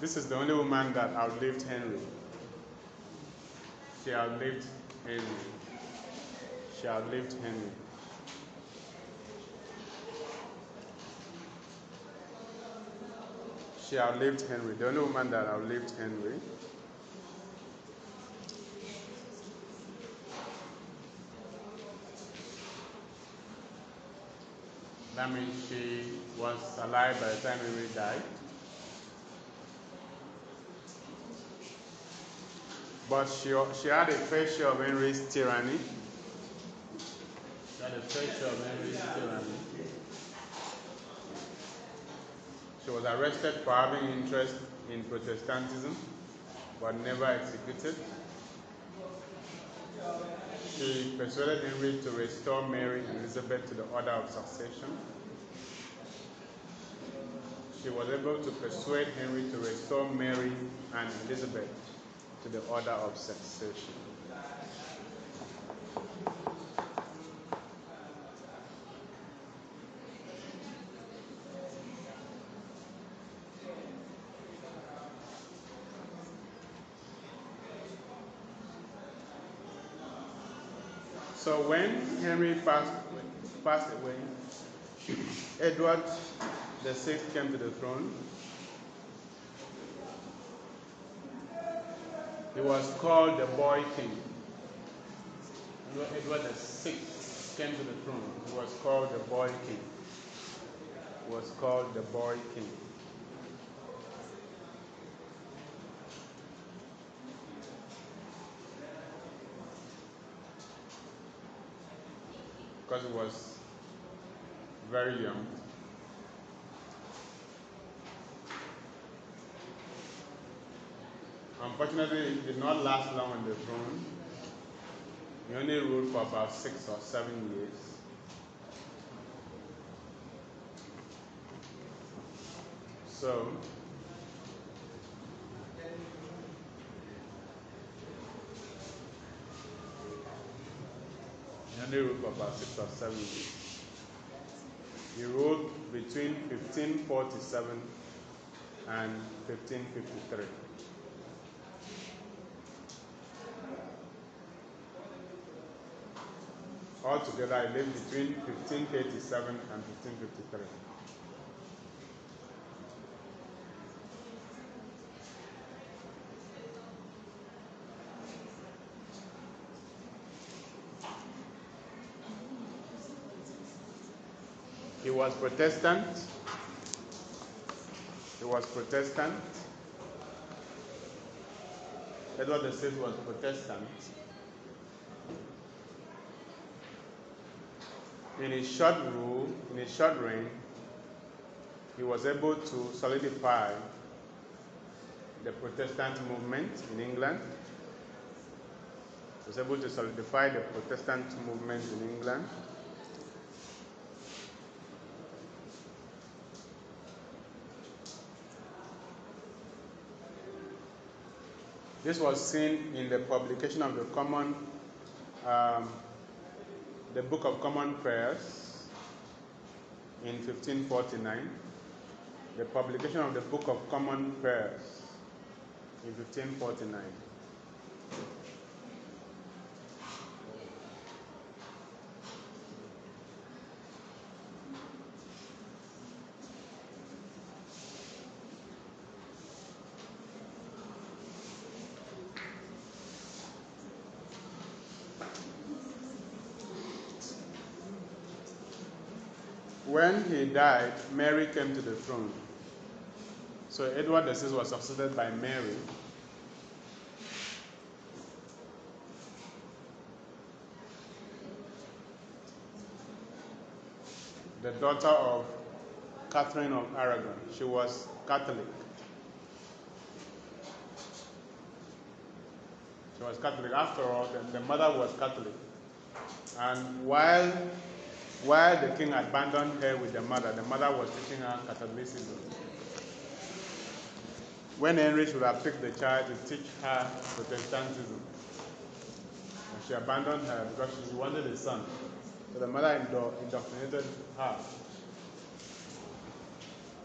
This is the only woman that outlived Henry. She outlived Henry. She outlived Henry. She outlived Henry. The only woman that outlived Henry. That means she was alive by the time Henry died. But she had a fair share of Henry's tyranny. She had a fair share of Henry's tyranny. She was arrested for having interest in Protestantism, but never executed. She persuaded Henry to restore Mary and Elizabeth to the order of succession. She was able to persuade Henry to restore Mary and Elizabeth to the order of succession. So when Henry passed away, Edward VI came to the throne. He was called the Boy King. Edward VI came to the throne. He was called the Boy King. He was called the Boy King. Because he was very young. Unfortunately, he did not last long on the throne. He only ruled for about 6 or 7 years. So, he only ruled for about 6 or 7 years. He ruled between 1547 and 1553. Altogether, he lived between 1537 and 1553. He was Protestant. He was Protestant. Edward VI was Protestant. In his short rule, in his short reign, he was able to solidify the Protestant movement in England. He was able to solidify the Protestant movement in England. This was seen in the publication of the Book of Common Prayers in 1549. The publication of the Book of Common Prayers in 1549. When he died, Mary came to the throne. So Edward VI was succeeded by Mary. The daughter of Catherine of Aragon. She was Catholic. She was Catholic. After all, the mother was Catholic. And while the king abandoned her with the mother was teaching her Catholicism. When Henry should have picked the child to teach her Protestantism, and she abandoned her because she wanted a son. So the mother indoctrinated her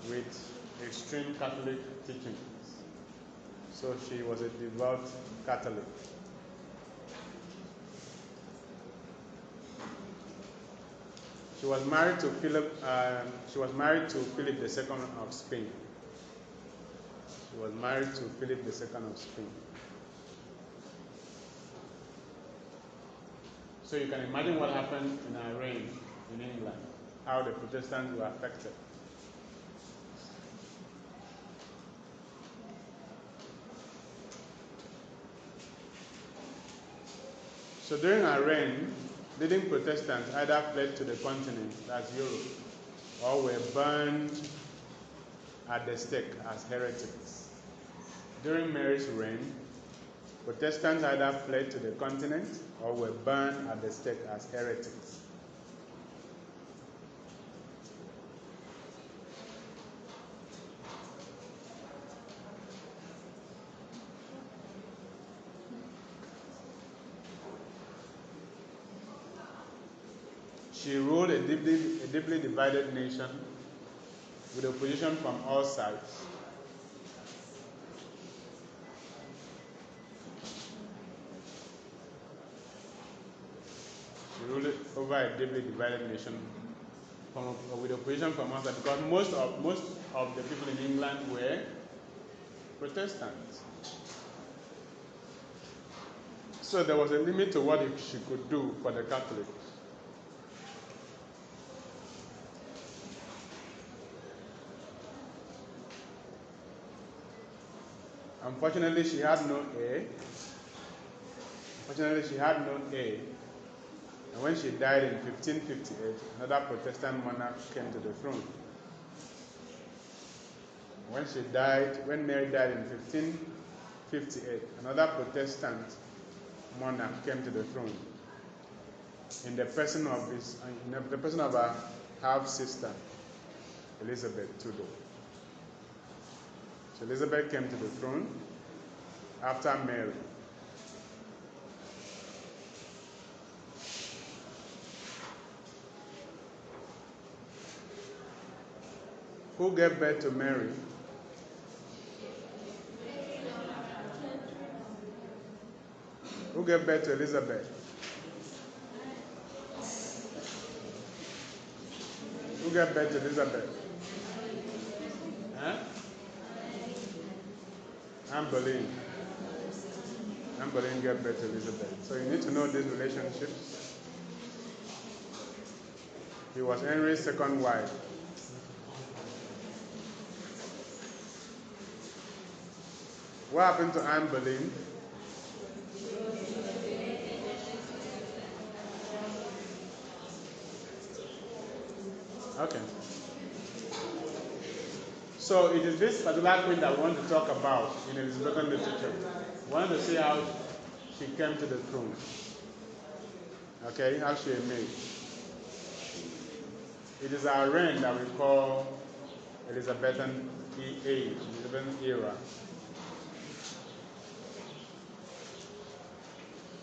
with extreme Catholic teachings. So she was a devout Catholic. She was married to Philip. She was married to Philip II of Spain. She was married to Philip II of Spain. So you can imagine what happened in her reign in England, how the Protestants were affected. So during her reign, leading Protestants either fled to the continent, that's Europe, or were burned at the stake as heretics. During Mary's reign, Protestants either fled to the continent or were burned at the stake as heretics. She ruled a deeply divided nation with opposition from all sides. She ruled over a deeply divided nation with opposition from all sides because most of the people in England were Protestants. So there was a limit to what she could do for the Catholics. Unfortunately, she had no heir. And when she died in 1558, another Protestant monarch came to the throne. When Mary died in 1558, another Protestant monarch came to the throne in the person of her half sister, Elizabeth Tudor. So Elizabeth came to the throne after Mary. Who gave birth to Mary? Who gave birth to Elizabeth? Who gave birth to Elizabeth? Huh? Anne Boleyn. Anne Boleyn gave birth to Elizabeth. So you need to know these relationships. He was Henry's second wife. What happened to Anne Boleyn? Okay. So it is this particular queen that we want to talk about in Elizabethan literature. We want to see how she came to the throne. Okay, how she emerged. It is our reign that we call Elizabethan age, Elizabethan era.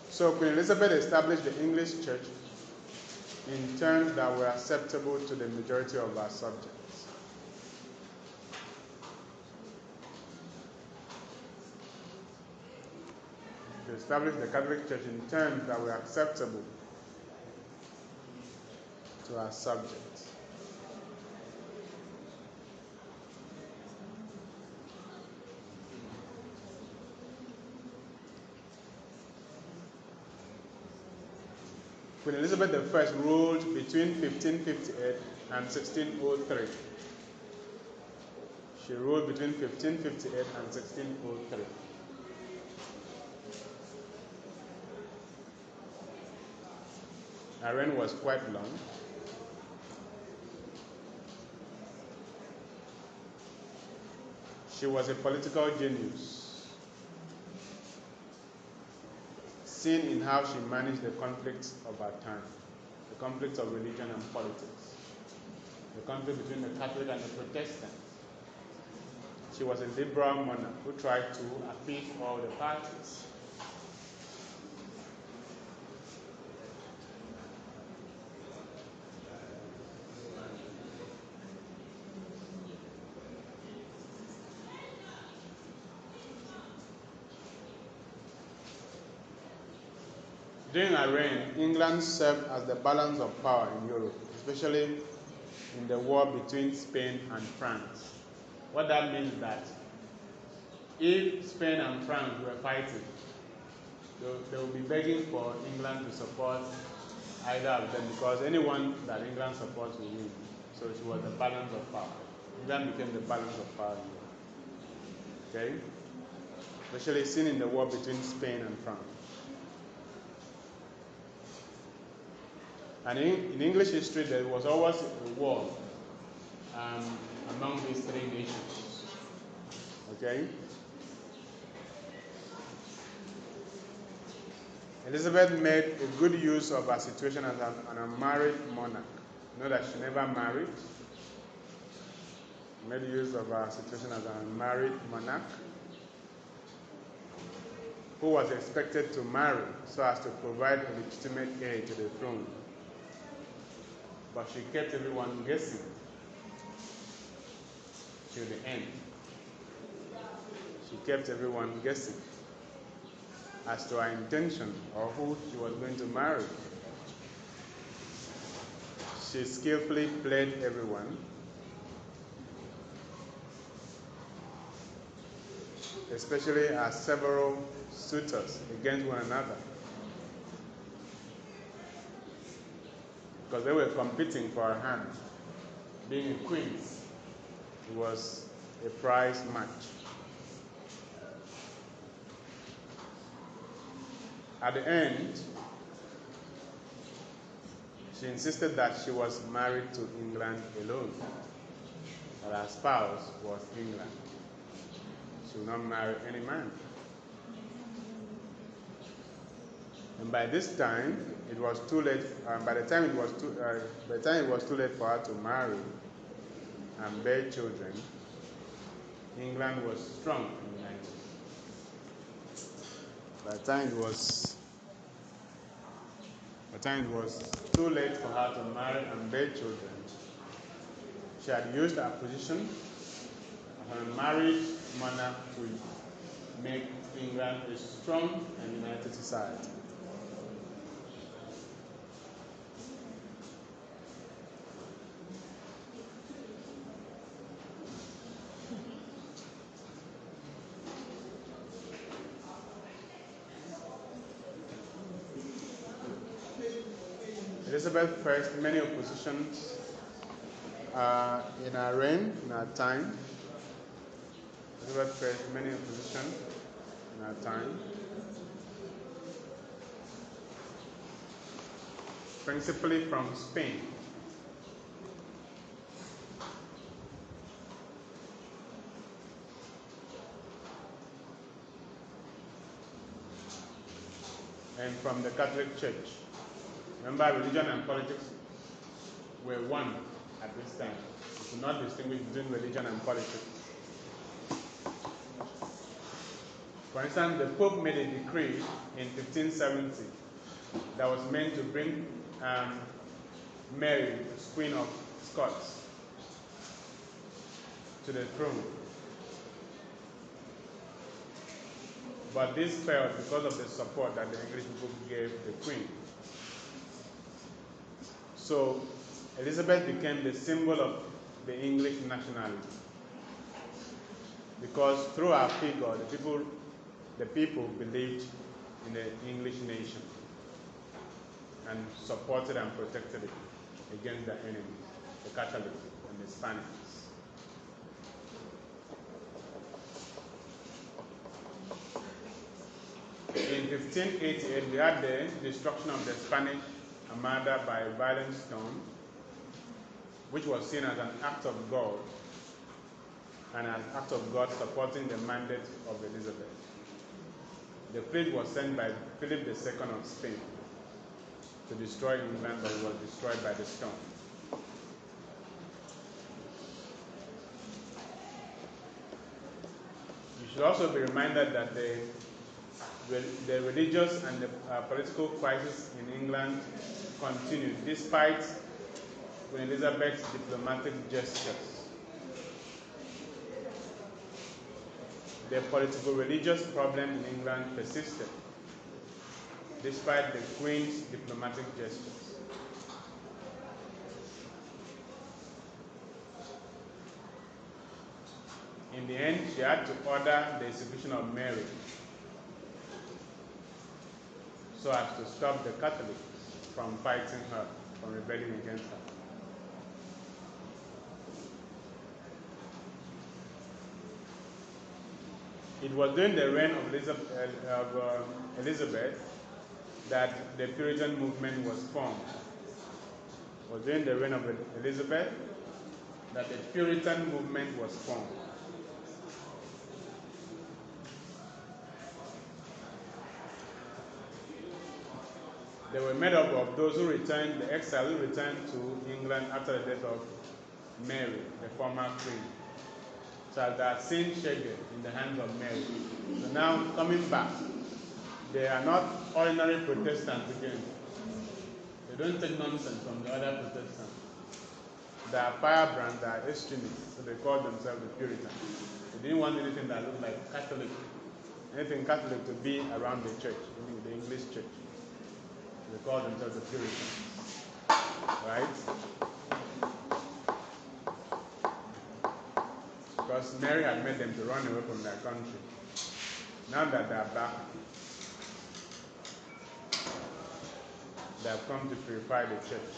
So Queen Elizabeth established the English church in terms that were acceptable to the majority of our subjects. She established the Catholic Church in terms that were acceptable to our subjects. Queen Elizabeth I ruled between 1558 and 1603. She ruled between 1558 and 1603. Her reign was quite long. She was a political genius, seen in how she managed the conflicts of her time, the conflicts of religion and politics, the conflict between the Catholic and the Protestant. She was a liberal monarch who tried to appease all the parties. During her reign, England served as the balance of power in Europe, especially in the war between Spain and France. What that means is that if Spain and France were fighting, they would be begging for England to support either of them, because anyone that England supports will win. So she was the balance of power. England became the balance of power in Europe. Okay? Especially seen in the war between Spain and France. And in English history, there was always a war among these three nations. Okay? Elizabeth made a good use of her situation as an unmarried monarch. You know that she never married. Made use of her situation as an unmarried monarch who was expected to marry so as to provide a legitimate heir to the throne. But she kept everyone guessing till the end. She kept everyone guessing as to her intention or who she was going to marry. She skillfully played everyone, especially as several suitors against one another, because they were competing for her hand. Being a queen, it was a prize match. At the end, she insisted that she was married to England alone, that her spouse was England. She would not marry any man. And by this time, it was too late. By the time it was too late for her to marry and bear children, England was strong and united. By the time it was too late for her to marry and bear children, she had used her position as a married monarch to make England a strong and united society. Elizabeth faced many oppositions in her reign, in her time. Elizabeth faced many opposition in her time, principally from Spain. And from the Catholic Church. Remember, religion and politics were one at this time. You could not distinguish between religion and politics. For instance, the Pope made a decree in 1570 that was meant to bring Mary, Queen of Scots, to the throne. But this failed because of the support that the English people gave the Queen. So Elizabeth became the symbol of the English nationality, because through her figure, the people believed in the English nation and supported and protected it against their enemies, the Catholics and the Spaniards. In 1588, we had the destruction of the Spanish Armada by a violent storm, which was seen as an act of God, and an act of God supporting the mandate of Elizabeth. The fleet was sent by Philip II of Spain to destroy England, but it was destroyed by the storm. You should also be reminded that the religious and the political crisis in England continued despite Queen Elizabeth's diplomatic gestures. The political religious problem in England persisted despite the Queen's diplomatic gestures. In the end, she had to order the execution of Mary so as to stop the Catholics from fighting her, from rebelling against her. It was during the reign of Elizabeth that the Puritan movement was formed. It was during the reign of Elizabeth that the Puritan movement was formed. They were made up of those who returned, the exiles who returned to England after the death of Mary, the former queen. So they had seen Shege in the hands of Mary. So now coming back, they are not ordinary Protestants again. They don't take nonsense from the other Protestants. They are firebrands, they are extremists, so they call themselves the Puritans. They didn't want anything that looked like Catholic, anything Catholic to be around the church, the English church. They call themselves the Puritans. Right? Because Mary had made them to run away from their country. Now that they are back, they have come to purify the church.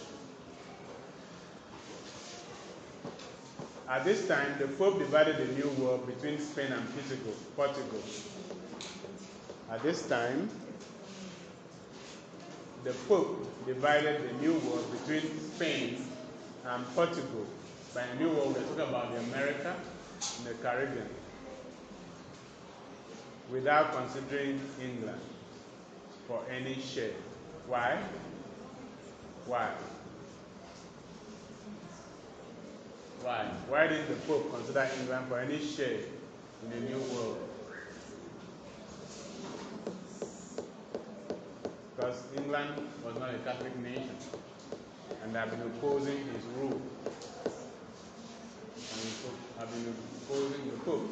At this time, the Pope divided the new world between Spain and Portugal. At this time, the Pope divided the new world between Spain and Portugal. By the new world, we're talking about the America and the Caribbean, without considering England for any share. Why? Why? Why? Why didn't the Pope consider England for any share in the New World. Because England was not a Catholic nation, and they have been opposing his rule, and have been opposing the Pope.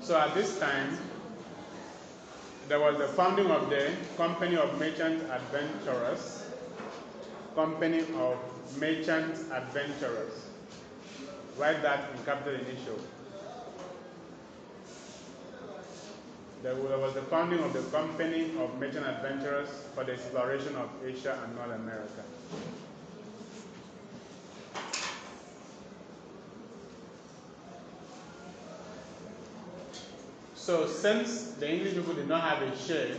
So at this time, there was the founding of the Company of Merchant Adventurers. Company of Merchant Adventurers. Write that in capital initial. There was the founding of the Company of Merchant Adventurers for the exploration of Asia and North America. So since the English people did not have a share,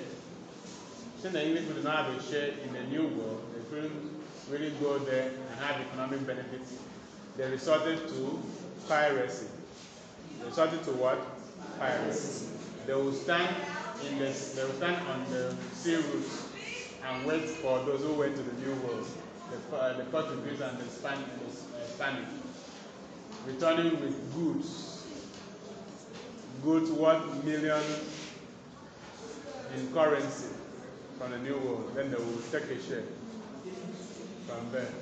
in the New World, they couldn't really go there and have economic benefits. They resorted to piracy. They resorted to what? Piracy. They will stand on the sea routes and wait for those who went to the New World, the Portuguese and the Spanish, returning with goods worth millions in currency from the New World. Then they will take a share from there.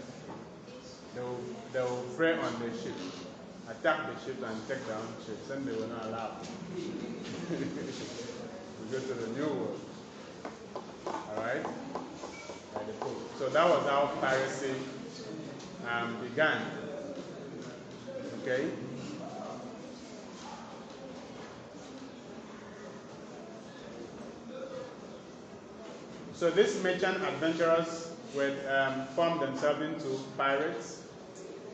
They will prey on the ship, attack the ship and take their own ships, and they were not allowed. We go to the New World. Alright? By the Pope. So that was how piracy began. Okay? So these merchant adventurers would form themselves into pirates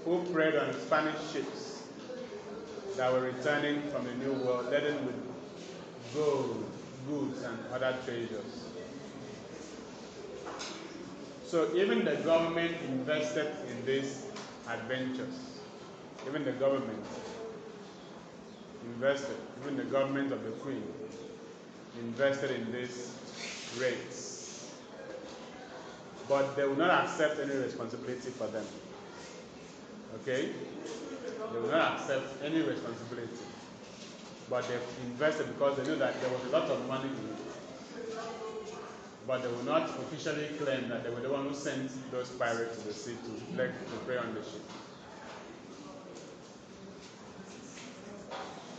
who preyed on Spanish ships that were returning from the New World, laden with gold, goods, and other treasures. So even the government invested in these adventures. Even the government of the Queen invested in these raids. But they will not accept any responsibility for them. Okay? They will not accept any responsibility. But they invested because they knew that there was a lot of money in it. But they will not officially claim that they were the one who sent those pirates to the sea to prey on the ship.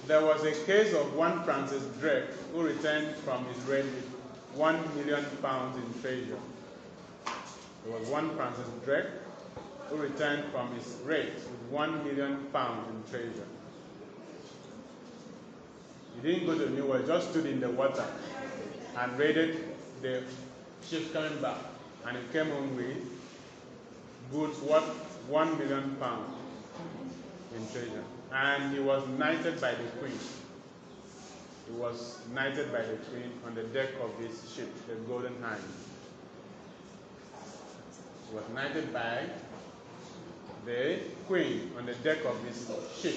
There was a case of one Francis Drake who returned from his raid with £1 million in treasure. There was one Francis Drake who returned from his raid with £1 million in treasure. He didn't go to the New World, he just stood in the water and raided the ships coming back, and he came home with goods worth £1 million in treasure. And he was knighted by the Queen. He was knighted by the Queen on the deck of his ship, the Golden Hind. He was knighted by the Queen on the deck of his ship,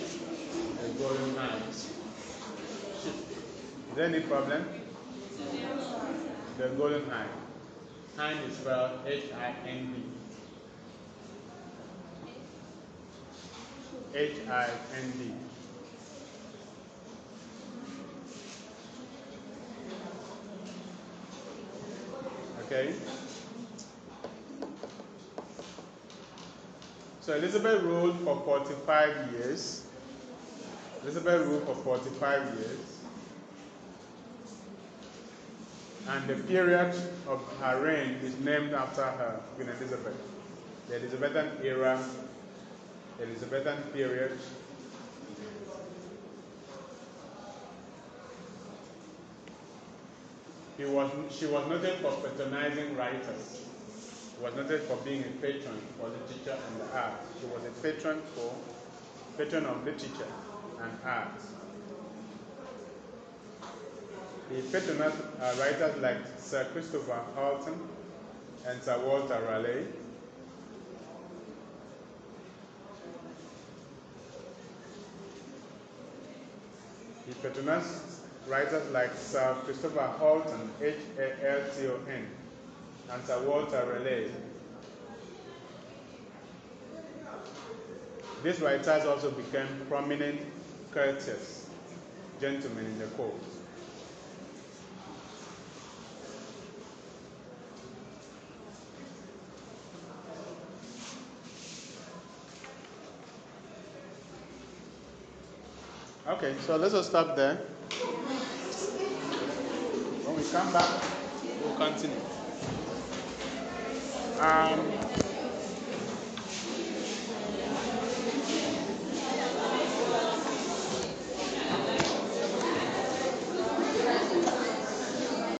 the Golden Hind. Ship. Is there any problem? The Golden Hind. Hind is spelled H-I-N-D. H-I-N-D. Okay? So Elizabeth ruled for 45 years. And the period of her reign is named after her, Queen Elizabeth. The Elizabethan era, Elizabethan period. She was noted for patronizing writers. She was noted for being a patron for literature and the arts. She was a patron of literature and art. He patronized writers like Sir Christopher Halton and Sir Walter Raleigh. He patronized Writers like Sir Christopher Halton, Halton, and Sir Walter Raleigh. These writers also became prominent courtiers, gentlemen in the court. Okay, so let's just stop there. When we come back, we'll continue.